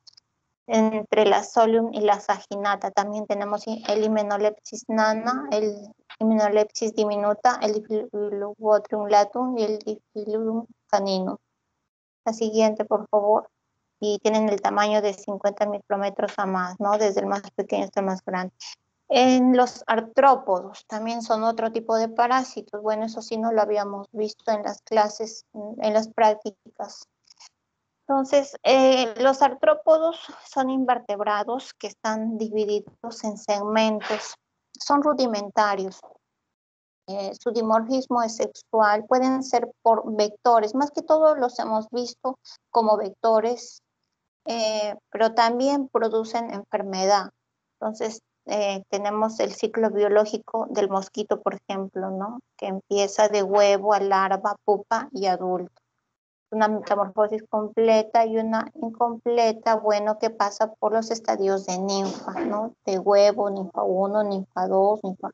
entre la solium y la saginata. También tenemos el Hymenoplepsis nana, el Hymenoplepsis diminuta, el Diphyllobotrium latum y el Diphyllobotrium caninum. La siguiente, por favor. Y tienen el tamaño de 50 micrómetros a más, ¿no? Desde el más pequeño hasta el más grande. En los artrópodos también son otro tipo de parásitos. Bueno, eso sí no lo habíamos visto en las clases, en las prácticas. Entonces, los artrópodos son invertebrados que están divididos en segmentos. Son rudimentarios. Su dimorfismo es sexual. Pueden ser por vectores. Más que todo los hemos visto como vectores, pero también producen enfermedad. Entonces, tenemos el ciclo biológico del mosquito, por ejemplo, ¿no? Que empieza de huevo a larva, pupa y adulto. Una metamorfosis completa y una incompleta, bueno, que pasa por los estadios de ninfa, ¿no? De huevo, ninfa 1, ninfa 2, ninfa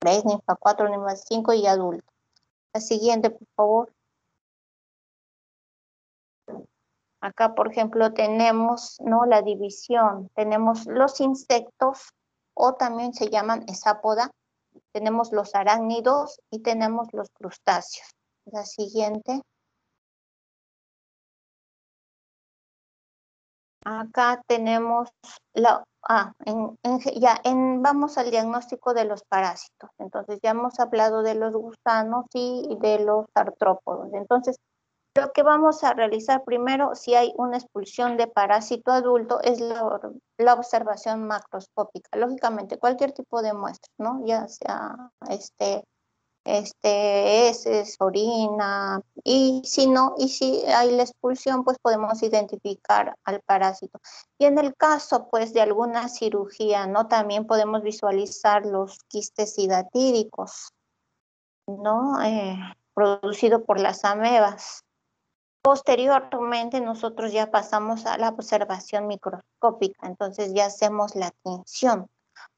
3, ninfa 4, ninfa 5 y adulto. La siguiente, por favor. Acá, por ejemplo, tenemos, ¿no? La división. Tenemos los insectos, o también se llaman hexápoda. Tenemos los arácnidos y tenemos los crustáceos. La siguiente. Acá tenemos vamos al diagnóstico de los parásitos. Entonces ya hemos hablado de los gusanos y de los artrópodos. Entonces, lo que vamos a realizar primero, si hay una expulsión de parásito adulto, es la observación macroscópica. Lógicamente, cualquier tipo de muestra, ¿no? Ya sea heces, orina, y si no, y si hay la expulsión, pues podemos identificar al parásito. Y en el caso, pues, de alguna cirugía, ¿no? También podemos visualizar los quistes hidatíricos, ¿no? Producido por las amebas. Posteriormente, nosotros ya pasamos a la observación microscópica, entonces ya hacemos la tinción.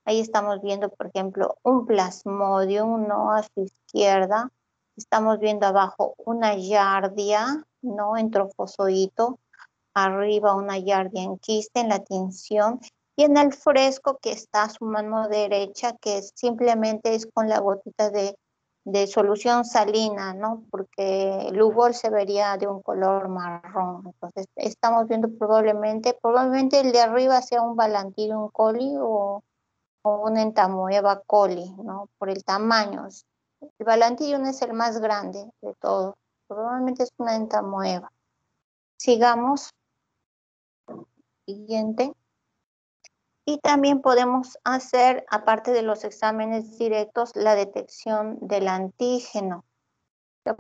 Ahí estamos viendo, por ejemplo, un plasmodium, ¿no? A su izquierda. Estamos viendo abajo una giardia, ¿no? En trofozoito. Arriba una giardia en quiste, en la tinción. Y en el fresco que está a su mano derecha, que simplemente es con la gotita de solución salina, ¿no? Porque el Lugol se vería de un color marrón. Entonces, estamos viendo probablemente el de arriba sea un Balantidium coli o un Entamoeba coli, ¿no? Por el tamaño. El Balantidium es el más grande de todos. Probablemente es una Entamoeba. Sigamos. Siguiente. Y también podemos hacer, aparte de los exámenes directos, la detección del antígeno.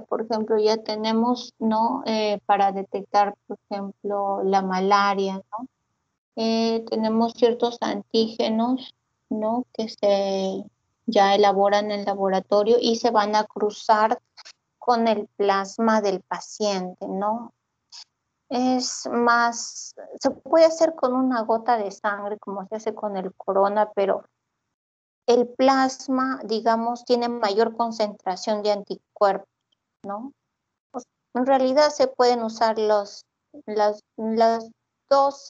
Por ejemplo, ya tenemos, ¿no? Para detectar, por ejemplo, la malaria, ¿no? Tenemos ciertos antígenos, ¿no? Que se ya elaboran en el laboratorio y se van a cruzar con el plasma del paciente, ¿no? Se puede hacer con una gota de sangre, como se hace con el corona, pero el plasma, digamos, tiene mayor concentración de anticuerpos, ¿no? Pues, en realidad se pueden usar las dos,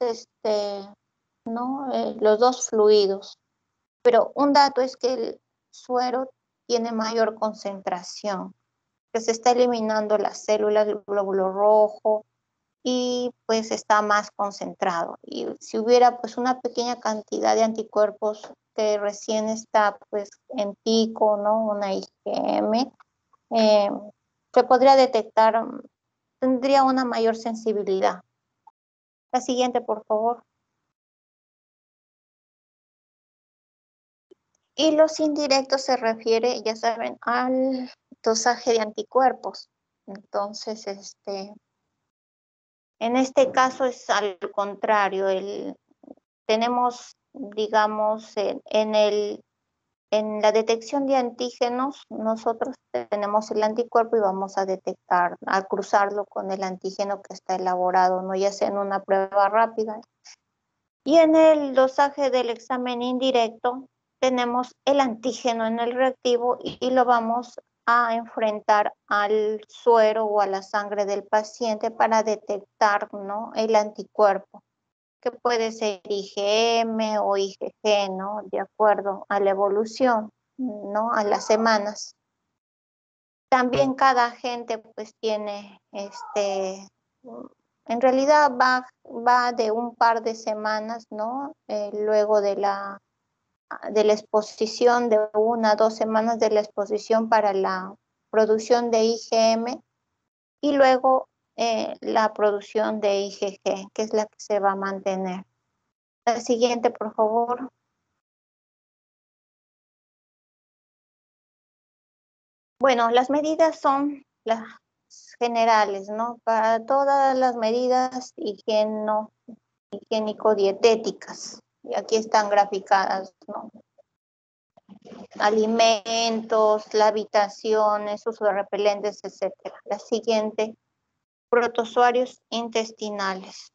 ¿no? Los dos fluidos, pero un dato es que el suero tiene mayor concentración. que se está eliminando las células del glóbulo rojo y pues está más concentrado. Y si hubiera pues una pequeña cantidad de anticuerpos que recién está pues en pico, ¿no? Una IgM, se podría detectar, tendría una mayor sensibilidad. La siguiente, por favor. Y los indirectos se refiere, ya saben, al dosaje de anticuerpos. Entonces, en este caso es al contrario. Tenemos, digamos, en la detección de antígenos, nosotros tenemos el anticuerpo y vamos a detectar, a cruzarlo con el antígeno que está elaborado, ¿no? Ya sea en una prueba rápida. Y en el dosaje del examen indirecto, tenemos el antígeno en el reactivo y lo vamos a enfrentar al suero o a la sangre del paciente para detectar, ¿no? El anticuerpo, que puede ser IgM o IgG, ¿no? De acuerdo a la evolución, ¿no? A las semanas. También cada agente pues tiene, en realidad va de un par de semanas, ¿no? Luego de la exposición, de 1 a 2 semanas de la exposición para la producción de IgM y luego la producción de IgG, que es la que se va a mantener. La siguiente, por favor. Bueno, las medidas son las generales, ¿no? Para todas las medidas higiénico-dietéticas. Y aquí están graficadas, ¿no? Alimentos, la habitación, uso de repelentes, etc. La siguiente, protozoarios intestinales.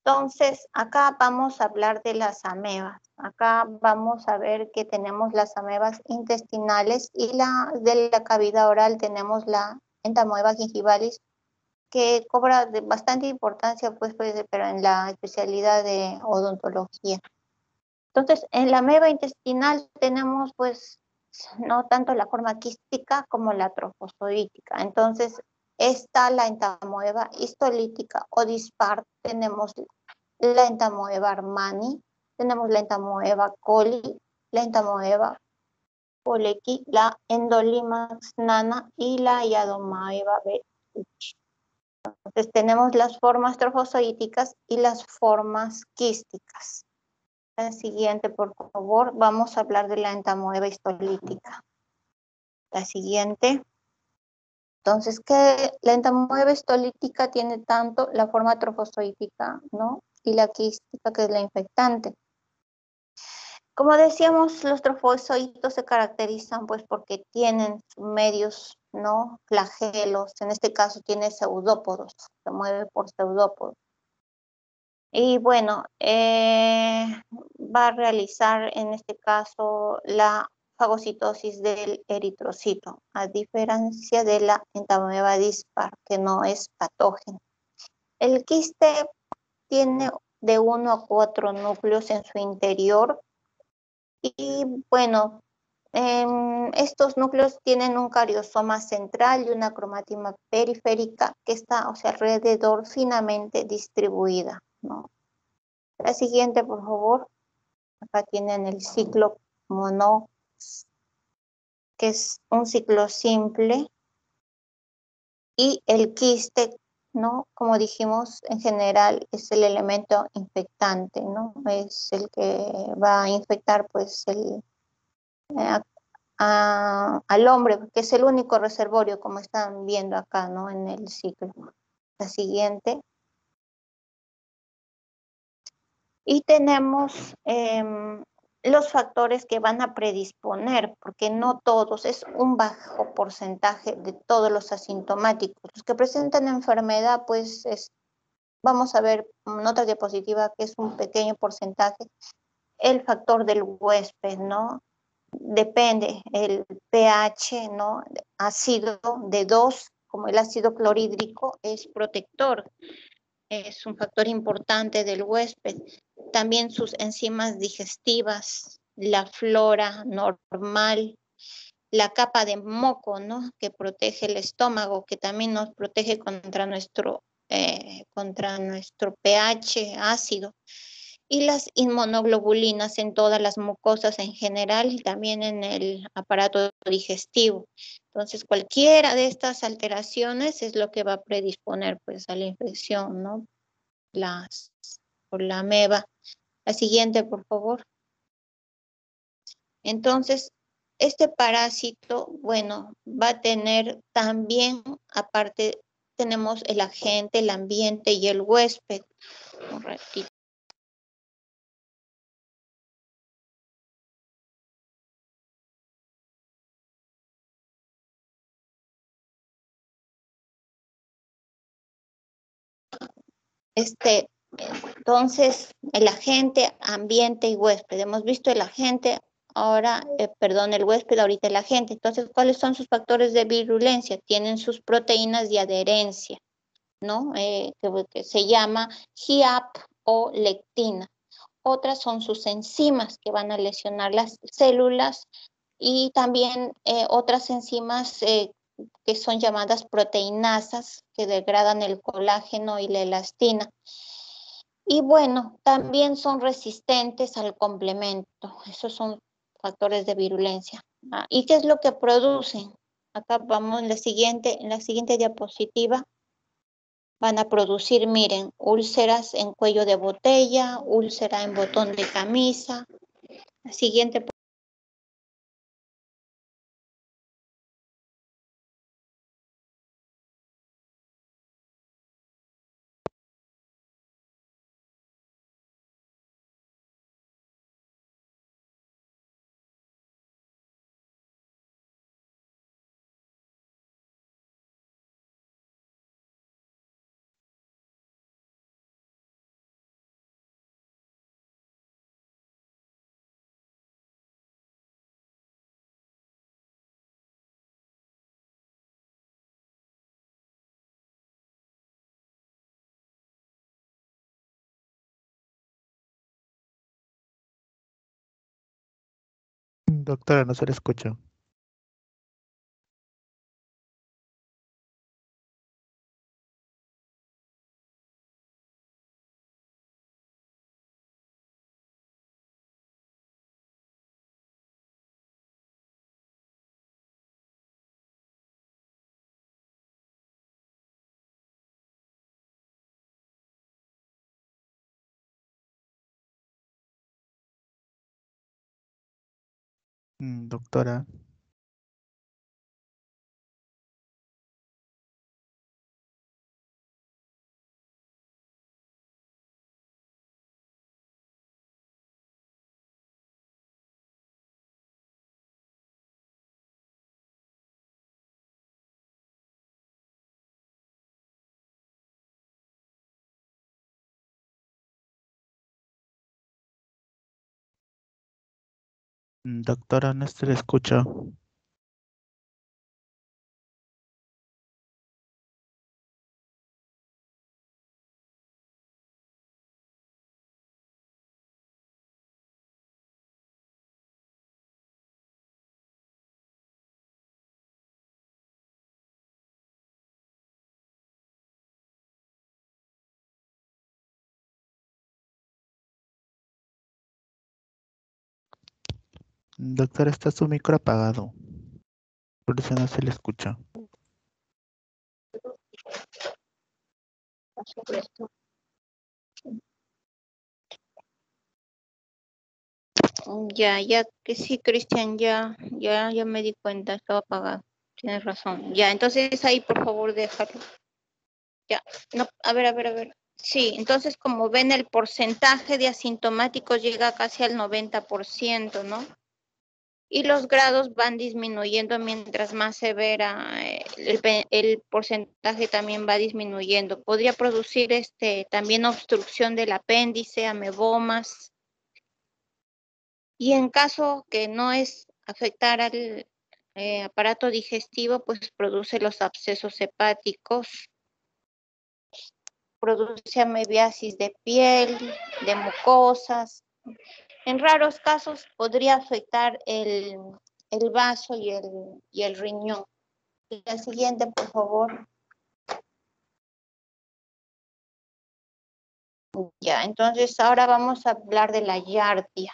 Entonces, acá vamos a hablar de las amebas. Acá vamos a ver que tenemos las amebas intestinales y de la cavidad oral tenemos la entamoeba gingivalis, que cobra bastante importancia, pues, pero en la especialidad de odontología. Entonces, en la ameba intestinal tenemos, pues, no tanto la forma quística como la trofozoítica. Entonces, está la entamoeba histolítica o dispar, tenemos la entamoeba armani, tenemos la entamoeba coli, la entamoeba polequi, la endolimax nana y la iadomaeba betuchi. Entonces tenemos las formas trofozoíticas y las formas quísticas. La siguiente, por favor, vamos a hablar de la entamoeba histolítica. La siguiente. Entonces, que la entamoeba histolítica tiene tanto la forma trofozoítica, ¿no? Y la quística, que es la infectante. Como decíamos, los trofozoitos se caracterizan pues porque tienen medios, ¿no? Flagelos, en este caso tiene pseudópodos, se mueve por pseudópodos. Y bueno, va a realizar en este caso la fagocitosis del eritrocito, a diferencia de la entamoeba dispar, que no es patógeno. El quiste tiene de 1 a 4 núcleos en su interior y bueno, estos núcleos tienen un cariosoma central y una cromátima periférica que está, o sea, alrededor finamente distribuida, ¿no? La siguiente, por favor. Acá tienen el ciclo mono, que es un ciclo simple, y el quiste, ¿no? Como dijimos, en general es el elemento infectante, ¿no? Es el que va a infectar, pues, al hombre, que es el único reservorio, como están viendo acá, ¿no? En el ciclo. La siguiente. Y tenemos los factores que van a predisponer, porque no todos, es un bajo porcentaje de todos los asintomáticos. Los que presentan enfermedad, pues vamos a ver en otra diapositiva que es un pequeño porcentaje. El factor del huésped, ¿no? Depende, el pH, ¿no? Ácido de 2, como el ácido clorhídrico, es protector. Es un factor importante del huésped. También sus enzimas digestivas, la flora normal la capa de moco, ¿no? Que protege el estómago, que también nos protege contra nuestro pH ácido. Y las inmunoglobulinas en todas las mucosas en general y también en el aparato digestivo. Entonces, cualquiera de estas alteraciones es lo que va a predisponer pues a la infección, ¿no? Por la ameba. La siguiente, por favor. Entonces, este parásito, bueno, va a tener también, aparte, tenemos el agente, el ambiente y el huésped. Un ratito. Entonces, el agente, ambiente y huésped. Hemos visto el agente, ahora, perdón, el huésped, ahorita el agente. Entonces, ¿cuáles son sus factores de virulencia? Tienen sus proteínas de adherencia, ¿no? Que se llama HIAP o lectina. Otras son sus enzimas que van a lesionar las células y también otras enzimas que son llamadas proteinasas que degradan el colágeno y la elastina. Y bueno, también son resistentes al complemento. Esos son factores de virulencia. ¿Y qué es lo que producen? Acá vamos en la siguiente diapositiva. Van a producir, miren, úlceras en cuello de botella, úlcera en botón de camisa. La siguiente. Doctora, no se le escucha. Doctora, doctora, no se le escucha. Doctora, está su micro apagado. Por eso no se le escucha. Ya que sí, Cristian, ya me di cuenta, estaba apagado. Tienes razón. Ya, entonces ahí por favor déjalo. Ya, no, a ver. Sí, entonces como ven el porcentaje de asintomáticos llega casi al 90%, ¿no? Y los grados van disminuyendo mientras más severa, el porcentaje también va disminuyendo. Podría producir también obstrucción del apéndice, amebomas, y en caso que no es afectar al aparato digestivo, pues produce los abscesos hepáticos, produce amebiasis de piel, de mucosas. En raros casos podría afectar el vaso y el riñón. La siguiente, por favor. Ya, entonces ahora vamos a hablar de la yardia.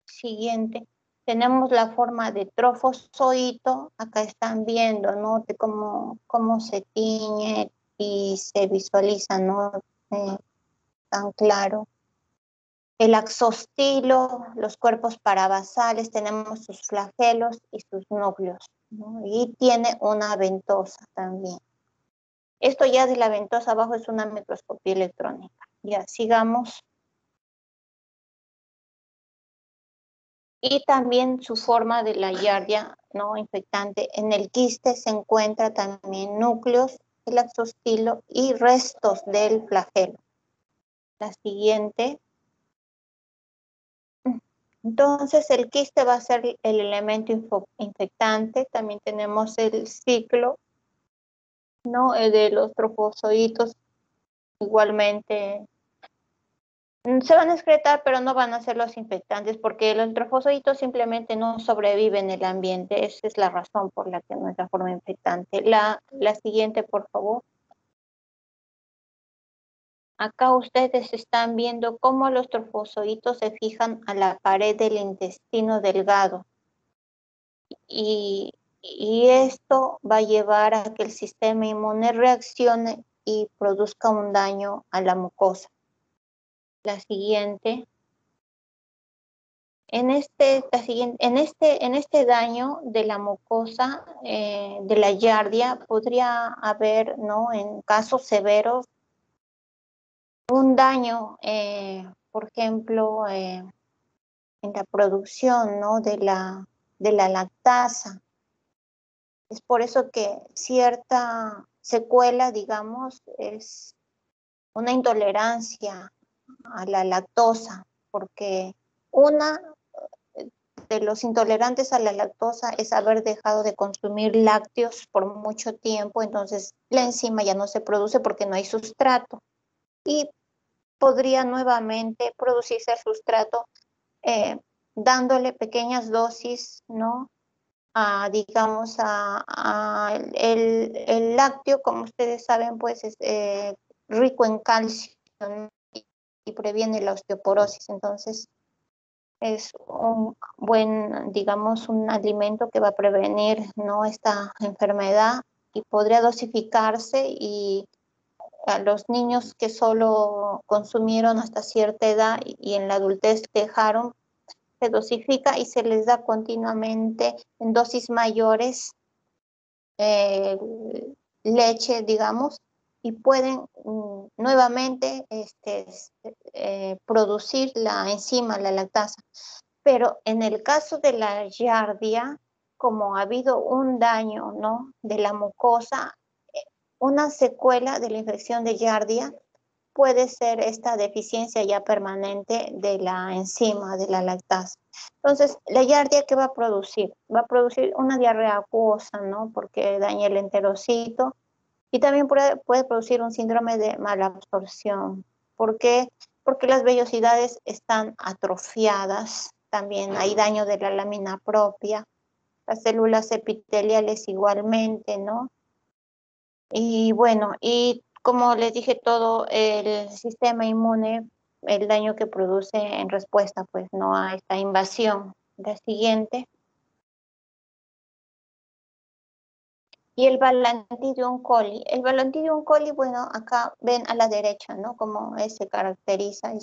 Siguiente. Tenemos la forma de trofozoito. Acá están viendo, ¿no? De cómo se tiñe y se visualiza, ¿no? Tan claro. El axostilo, los cuerpos parabasales, tenemos sus flagelos y sus núcleos, ¿no? Y tiene una ventosa también. Esto ya de la ventosa abajo es una microscopía electrónica. Ya, sigamos. Y también su forma de la yardia, ¿no? Infectante. En el quiste se encuentra también núcleos, el axostilo y restos del flagelo. La siguiente. Entonces el quiste va a ser el elemento infectante. También tenemos el ciclo, ¿no? De los trofozoitos igualmente. Se van a excretar, pero no van a ser los infectantes, porque los trofozoitos simplemente no sobreviven en el ambiente. Esa es la razón por la que no es la forma infectante. La siguiente, por favor. Acá ustedes están viendo cómo los trofozoitos se fijan a la pared del intestino delgado. Y esto va a llevar a que el sistema inmune reaccione y produzca un daño a la mucosa. La siguiente. En este daño de la mucosa, de la yardia, podría haber, ¿no? En casos severos, un daño, por ejemplo, en la producción, ¿no? de la lactasa. Es por eso que cierta secuela, digamos, es una intolerancia a la lactosa, porque una de los intolerantes a la lactosa es haber dejado de consumir lácteos por mucho tiempo, entonces la enzima ya no se produce porque no hay sustrato y podría nuevamente producirse el sustrato dándole pequeñas dosis, ¿no? Digamos, el lácteo, como ustedes saben, pues es rico en calcio, ¿no? y previene la osteoporosis, entonces es un buen, digamos, un alimento que va a prevenir, ¿no? esta enfermedad y podría dosificarse y a los niños que solo consumieron hasta cierta edad y en la adultez dejaron, se dosifica y se les da continuamente en dosis mayores eh, leche, digamos, y pueden nuevamente producir la enzima, la lactasa. Pero en el caso de la yardia, como ha habido un daño, ¿no? de la mucosa, una secuela de la infección de yardia puede ser esta deficiencia ya permanente de la enzima, de la lactasa. Entonces, la yardia, ¿qué va a producir? Va a producir una diarrea acuosa, ¿no? Porque daña el enterocito y también puede producir un síndrome de mala absorción. ¿Por qué? Porque las vellosidades están atrofiadas, también hay daño de la lámina propia, las células epiteliales igualmente, ¿no? Y bueno, y como les dije todo, el sistema inmune, el daño que produce en respuesta, pues no a esta invasión. La siguiente. Y el Balantidium coli. El Balantidium coli, bueno, acá ven a la derecha, ¿no? Cómo se caracteriza.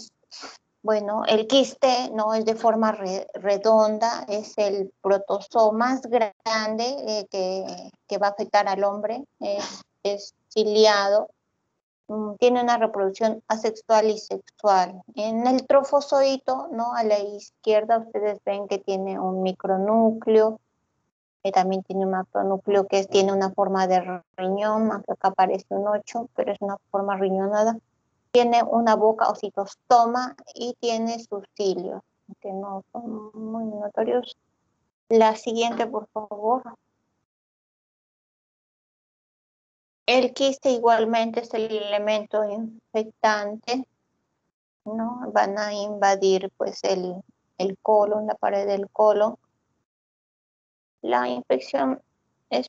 Bueno, el quiste no es de forma redonda, es el protozoo más grande que va a afectar al hombre, es ciliado, tiene una reproducción asexual y sexual. En el trofozoito, ¿no? A la izquierda ustedes ven que tiene un micronúcleo, que también tiene un macronúcleo que tiene una forma de riñón, aunque acá aparece un 8, pero es una forma riñonada. Tiene una boca o citostoma y tiene sus cilios, que no son muy notorios. La siguiente, por favor. El quiste igualmente es el elemento infectante, ¿no? Van a invadir pues el colon, la pared del colon. La infección es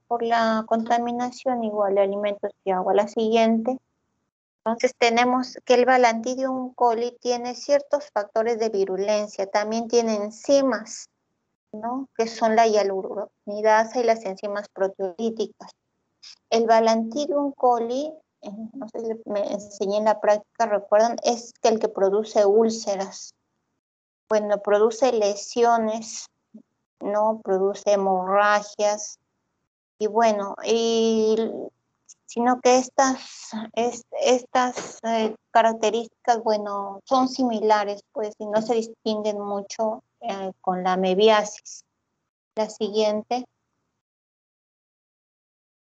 por la contaminación igual de alimentos y agua. La siguiente. Entonces tenemos que el Balantidium coli tiene ciertos factores de virulencia, también tiene enzimas, ¿no? Que son la hialuronidasa y las enzimas proteolíticas. El Balantidium coli, no sé si me enseñé en la práctica, recuerdan, es el que produce úlceras. Bueno, produce lesiones, ¿no? Produce hemorragias. Y bueno, sino que estas características, bueno, son similares, pues, y no se distinguen mucho con la mebiasis. La siguiente.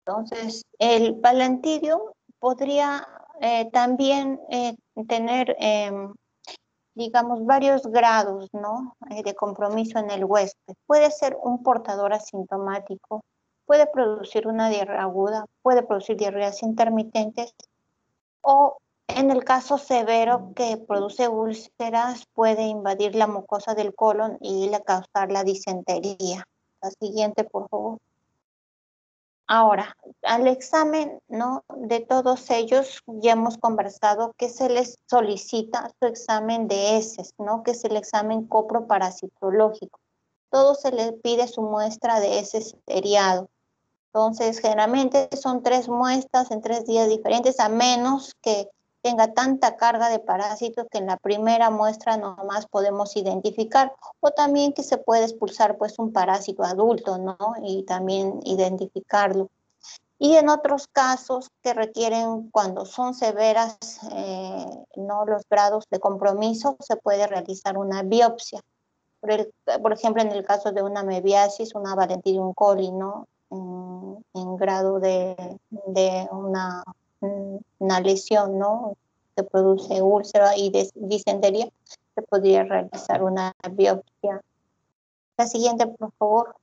Entonces, el Balantidium podría también tener, digamos, varios grados, ¿no? De compromiso en el huésped. Puede ser un portador asintomático, puede producir una diarrea aguda, puede producir diarreas intermitentes, o en el caso severo que produce úlceras, puede invadir la mucosa del colon y le causar la disentería. La siguiente, por favor. Ahora, al examen, ¿no? De todos ellos ya hemos conversado que se les solicita su examen de heces, ¿no? Que es el examen coproparasitológico. Todo se les pide su muestra de heces seriado. Entonces, generalmente son 3 muestras en 3 días diferentes, a menos que tenga tanta carga de parásitos que en la primera muestra nomás podemos identificar, o también que se puede expulsar pues un parásito adulto, ¿no? Y también identificarlo. Y en otros casos que requieren, cuando son severas, ¿no? Los grados de compromiso, se puede realizar una biopsia. Por ejemplo, en el caso de una mebiasis, una Balantidium coli, ¿no? En grado de una lesión, ¿no? Que produce úlcera y disentería, se podría realizar una biopsia. La siguiente, por favor.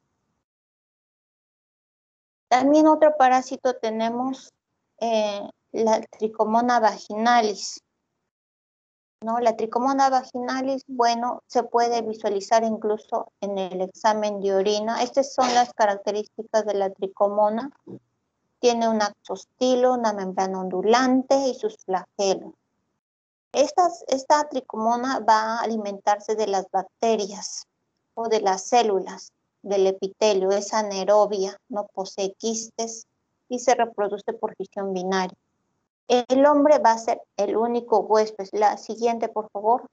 También otro parásito tenemos la Trichomona vaginalis, ¿no? La Trichomona vaginalis, bueno, se puede visualizar incluso en el examen de orina. Estas son las características de la Trichomona. Tiene un axostilo, una membrana ondulante y sus flagelos. Esta Trichomona va a alimentarse de las bacterias o de las células del epitelio. Es anaerobia, no posee quistes y se reproduce por fisión binaria. El hombre va a ser el único huésped. La siguiente, por favor.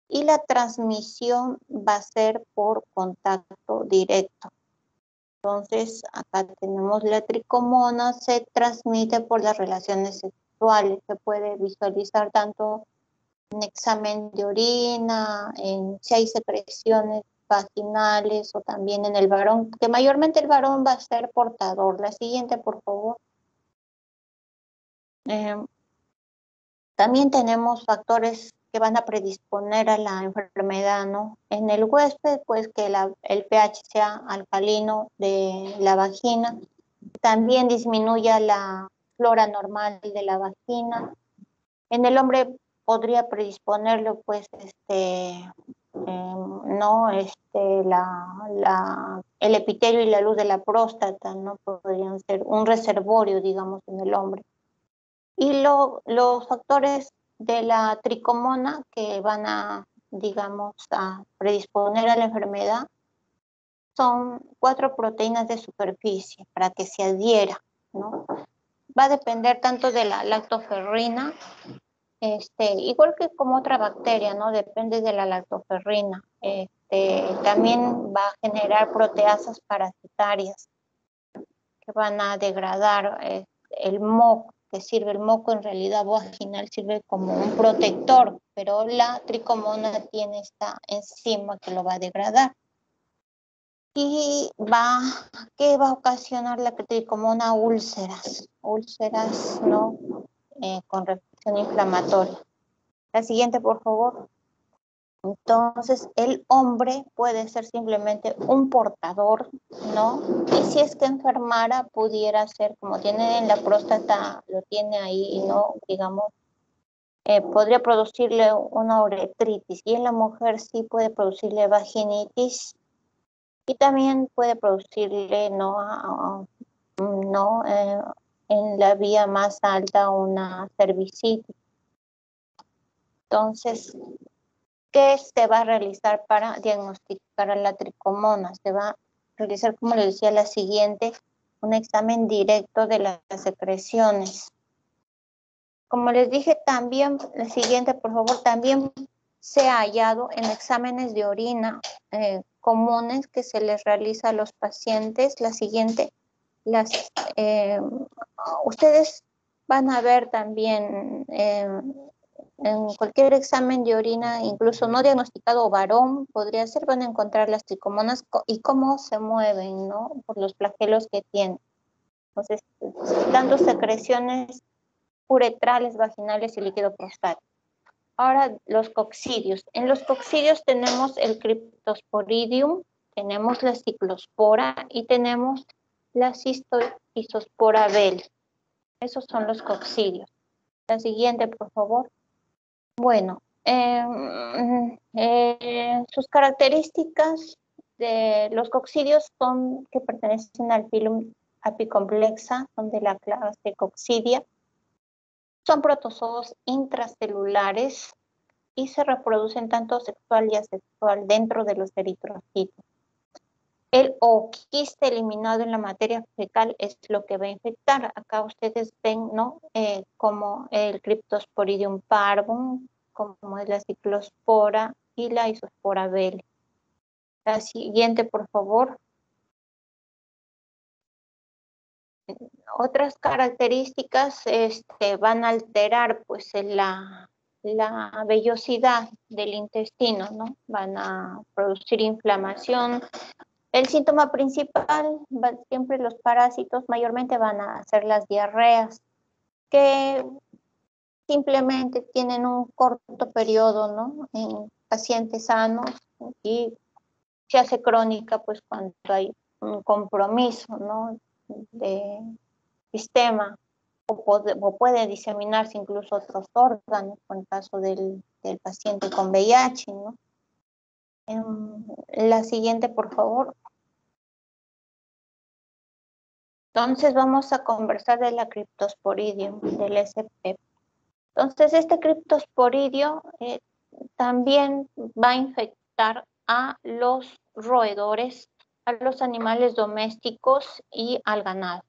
Y la transmisión va a ser por contacto directo. Entonces, acá tenemos la tricomona, se transmite por las relaciones sexuales. Se puede visualizar tanto en examen de orina, si hay secreciones vaginales o también en el varón, que mayormente el varón va a ser portador. La siguiente, por favor. También tenemos factores que van a predisponer a la enfermedad, ¿no? En el huésped, pues que el pH sea alcalino de la vagina, también disminuya la flora normal de la vagina. En el hombre podría predisponerlo, pues, no, el epitelio y la luz de la próstata, ¿no? Podrían ser un reservorio, digamos, en el hombre. Y los factores de la tricomona que van a, digamos, a predisponer a la enfermedad son 4 proteínas de superficie para que se adhiera, ¿no? Va a depender tanto de la lactoferrina, igual que como otra bacteria, ¿no? Depende de la lactoferrina. También va a generar proteasas parasitarias que van a degradar el moco, que sirve el moco en realidad vaginal, sirve como un protector, pero la tricomona tiene esta enzima que lo va a degradar. Y ¿qué va a ocasionar la tricomona? Úlceras, ¿no? Con reacción inflamatoria. La siguiente, por favor. Entonces, el hombre puede ser simplemente un portador, ¿no? Y si es que enfermara, pudiera ser, como tiene en la próstata, lo tiene ahí, ¿no? Digamos, podría producirle una uretritis. Y en la mujer sí puede producirle vaginitis y también puede producirle en la vía más alta una cervicitis. Entonces, ¿qué se va a realizar para diagnosticar a la tricomona? Se va a realizar, como le decía, la siguiente, un examen directo de las secreciones. Como les dije también, la siguiente, por favor, también se ha hallado en exámenes de orina comunes que se les realiza a los pacientes. La siguiente, ustedes van a ver también en cualquier examen de orina, incluso no diagnosticado varón, podría ser, van a encontrar las tricomonas y cómo se mueven, ¿no? Por los flagelos que tienen. Entonces, dando secreciones uretrales, vaginales y líquido prostático. Ahora, los coccidios. En los coccidios tenemos el Cryptosporidium, tenemos la ciclospora y tenemos la Cistoisospora vel. Esos son los coccidios. La siguiente, por favor. Bueno, sus características de los coccidios son que pertenecen al filum apicomplexa, son de la clase coccidia. Son protozoos intracelulares y se reproducen tanto sexual y asexual dentro de los eritrocitos. El ooquiste eliminado en la materia fecal es lo que va a infectar. Acá ustedes ven, ¿no? Como el Cryptosporidium parvum, como es la ciclospora y la isospora vel. La siguiente, por favor. Otras características van a alterar pues la vellosidad del intestino, ¿no? Van a producir inflamación. El síntoma principal, siempre los parásitos mayormente van a ser las diarreas, que simplemente tienen un corto periodo, ¿no? En pacientes sanos y se hace crónica pues cuando hay un compromiso, ¿no? De sistema o puede diseminarse incluso otros órganos, en el caso del paciente con VIH, ¿no? La siguiente, por favor. Entonces vamos a conversar de la Cryptosporidium, del SP. Entonces este Cryptosporidio también va a infectar a los roedores, a los animales domésticos y al ganado.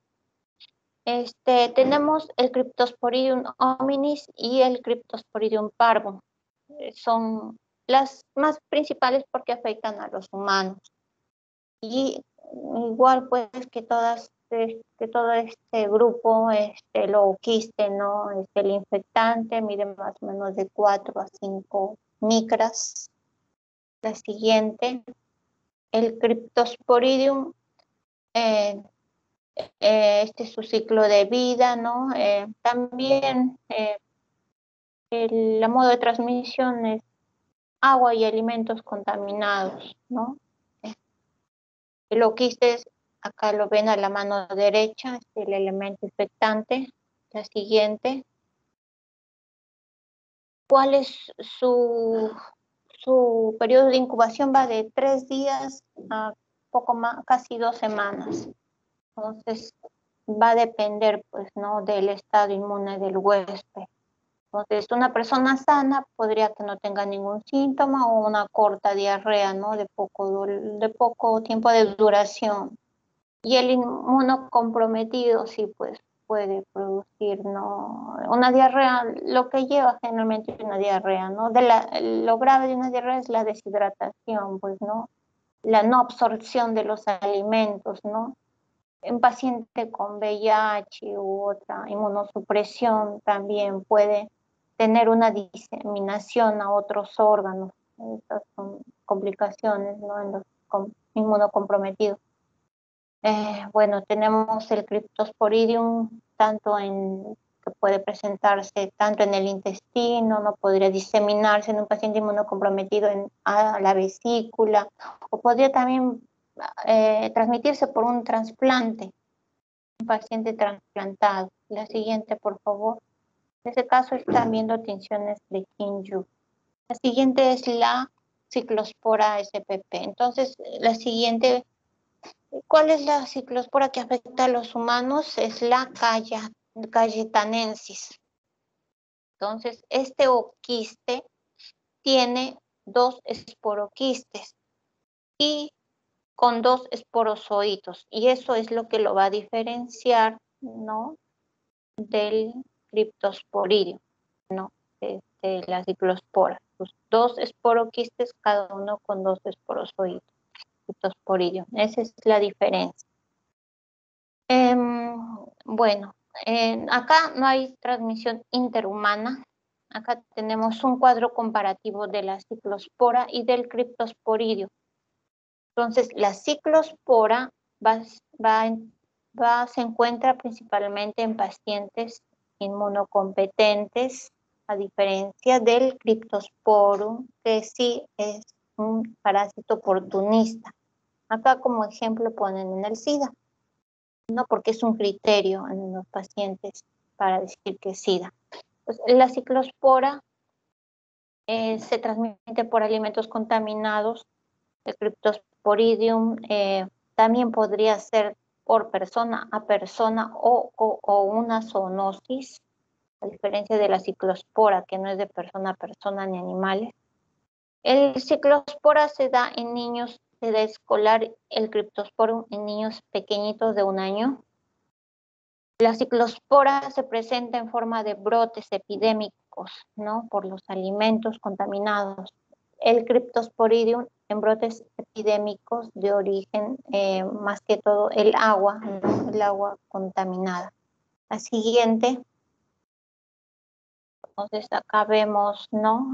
Tenemos el Cryptosporidium hominis y el Cryptosporidium parvum. Son las más principales porque afectan a los humanos. Y igual pues que todo este grupo, el ooquiste, ¿no? El infectante mide más o menos de 4 a 5 micras. La siguiente, el Cryptosporidium, este es su ciclo de vida, ¿no? También el modo de transmisión es agua y alimentos contaminados, ¿no? El ooquiste, acá lo ven a la mano derecha, es el elemento infectante. La siguiente, ¿cuál es su periodo de incubación? Va de 3 días a poco más, casi 2 semanas. Entonces, va a depender, pues, ¿no? Del estado inmune del huésped. Entonces, una persona sana podría que no tenga ningún síntoma o una corta diarrea, ¿no? De poco tiempo de duración. Y el inmunocomprometido sí, pues, puede producir, ¿no? Una diarrea, lo que lleva generalmente es una diarrea, ¿no? Lo grave de una diarrea es la deshidratación, pues, ¿no? La no absorción de los alimentos, ¿no? Un paciente con VIH u otra inmunosupresión también puede tener una diseminación a otros órganos. Estas son complicaciones, ¿no? En los inmunocomprometidos. Bueno, tenemos el Cryptosporidium, que puede presentarse tanto en el intestino, no podría diseminarse en un paciente inmunocomprometido a la vesícula, o podría también transmitirse por un trasplante, un paciente trasplantado. La siguiente, por favor. En este caso están viendo tinciones de Kinju. La siguiente es la ciclospora SPP. Entonces, la siguiente, ¿cuál es la ciclospora que afecta a los humanos? Es la cayetanensis. Entonces, este oquiste tiene 2 esporoquistes y con 2 esporozoitos, y eso es lo que lo va a diferenciar, ¿no?, del criptosporidio, ¿no?, de la ciclospora. Pues 2 esporoquistes, cada uno con 2 esporozoitos, criptosporidio. Esa es la diferencia. Bueno, acá no hay transmisión interhumana. Acá tenemos un cuadro comparativo de la ciclospora y del criptosporidio. Entonces, la ciclospora se encuentra principalmente en pacientes inmunocompetentes, a diferencia del Cryptosporum, que sí es un parásito oportunista. Acá como ejemplo ponen en el SIDA, ¿no?, porque es un criterio en los pacientes para decir que es SIDA. Pues la ciclospora se transmite por alimentos contaminados. El Cryptosporidium también podría ser por persona a persona o una zoonosis, a diferencia de la ciclospora, que no es de persona a persona ni animales. El ciclospora se da en niños de edad escolar, el Cryptosporum en niños pequeñitos de 1 año. La ciclospora se presenta en forma de brotes epidémicos, ¿no?, por los alimentos contaminados. El Cryptosporidium en brotes epidémicos de origen, más que todo, el agua, ¿no?, el agua contaminada. La siguiente, entonces acá vemos, ¿no?,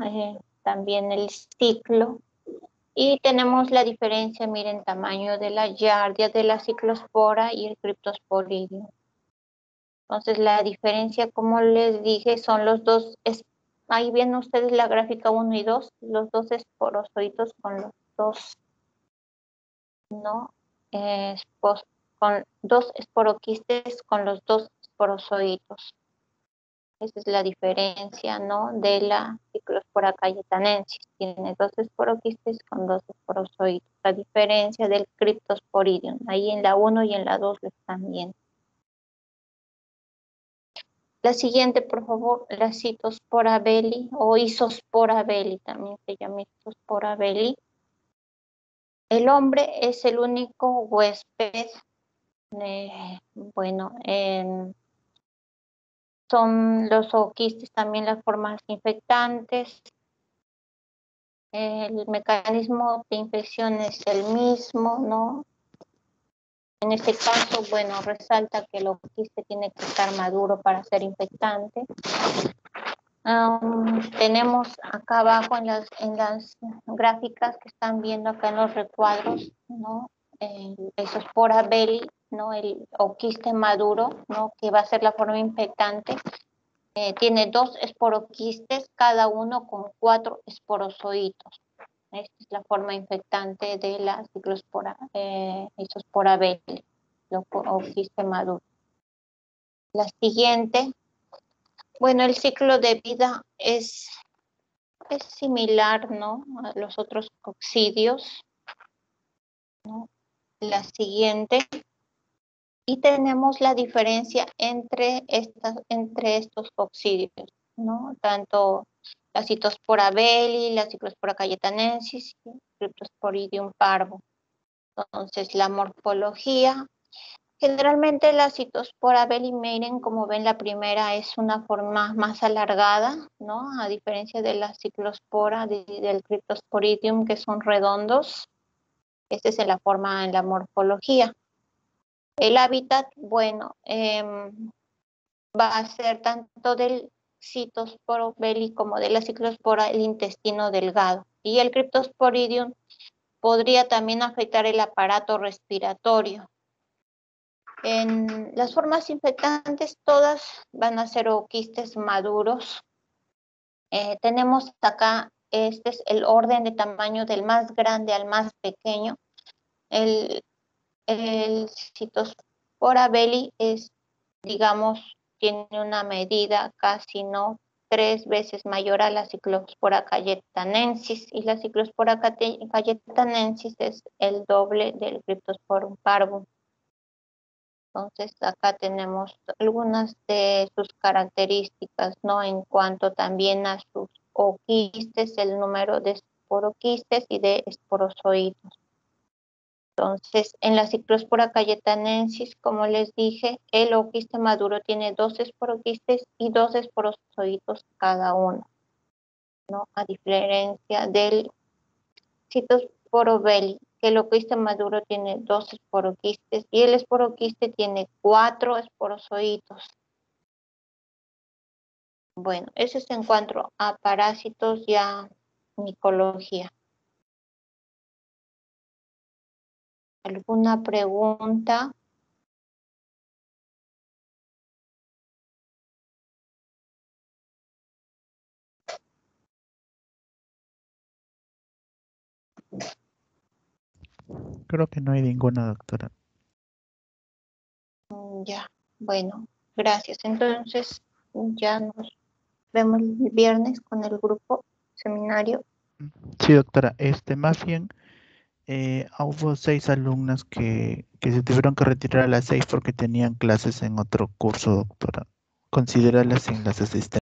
también el ciclo. Y tenemos la diferencia, miren, tamaño de la giardia, de la ciclospora y el Cryptosporidium. Entonces, la diferencia, como les dije, son los dos, ahí ven ustedes la gráfica 1 y 2, los 2 esporozoitos con los 2, ¿no?, con 2 esporoquistes con los 2 esporozoitos. Esa es la diferencia, ¿no?, de la ciclospora cayetanensis. Tiene 2 esporoquistes con 2 esporozoitos. La diferencia del Cryptosporidium. Ahí en la 1 y en la 2 lo están viendo. La siguiente, por favor, la Citospora belli o Isospora belli, también se llama Isospora belli. El hombre es el único huésped. Son los ooquistes también las formas infectantes. El mecanismo de infección es el mismo, ¿no? En este caso, bueno, resalta que el ooquiste tiene que estar maduro para ser infectante. Tenemos acá abajo en las gráficas que están viendo acá en los recuadros, ¿no?, el Isospora belli, ¿no?, el ooquiste maduro, ¿no?, que va a ser la forma infectante. Tiene 2 esporoquistes, cada uno con 4 esporozoitos. Esta es la forma infectante de la ciclospora, Isospora belli, el ooquiste maduro. La siguiente. Bueno, el ciclo de vida es similar, ¿no?, a los otros coccidios, ¿no? La siguiente. Y tenemos la diferencia entre estos coccidios, ¿no? Tanto la Citospora belli, la Ciclospora cayetanensis y Cryptosporidium parvo. Entonces, la morfología. Generalmente la Citospora belli, miren, como ven, la primera es una forma más alargada, ¿no?, a diferencia de la Ciclospora del Cryptosporidium, que son redondos. Esta es la forma en la morfología. El hábitat, bueno, va a ser tanto del Citospora belli como de la Ciclospora el intestino delgado. Y el Cryptosporidium podría también afectar el aparato respiratorio. En las formas infectantes todas van a ser ooquistes maduros. Tenemos acá, este es el orden de tamaño del más grande al más pequeño. El Citospora belli es, digamos, tiene una medida casi, ¿no?, 3 veces mayor a la Cyclospora cayetanensis, y la Cyclospora cayetanensis es el doble del Cryptosporum parvum. Entonces acá tenemos algunas de sus características, ¿no? En cuanto también a sus oquistes, el número de esporoquistes y de esporozoitos. Entonces, en la Cyclospora cayetanensis, como les dije, el oquiste maduro tiene 2 esporoquistes y 2 esporozoitos cada uno, ¿no? A diferencia del Cytosporo belli, que el oquiste maduro tiene 2 esporoquistes y el esporoquiste tiene 4 esporozoitos. Bueno, eso es en cuanto a parásitos y a micología. ¿Alguna pregunta? Creo que no hay ninguna, doctora. Ya, bueno, gracias. Entonces, ya nos vemos el viernes con el grupo seminario. Sí, doctora. Más bien, hubo 6 alumnas que se tuvieron que retirar a las 6 porque tenían clases en otro curso, doctora. Considéralas en las asistencias.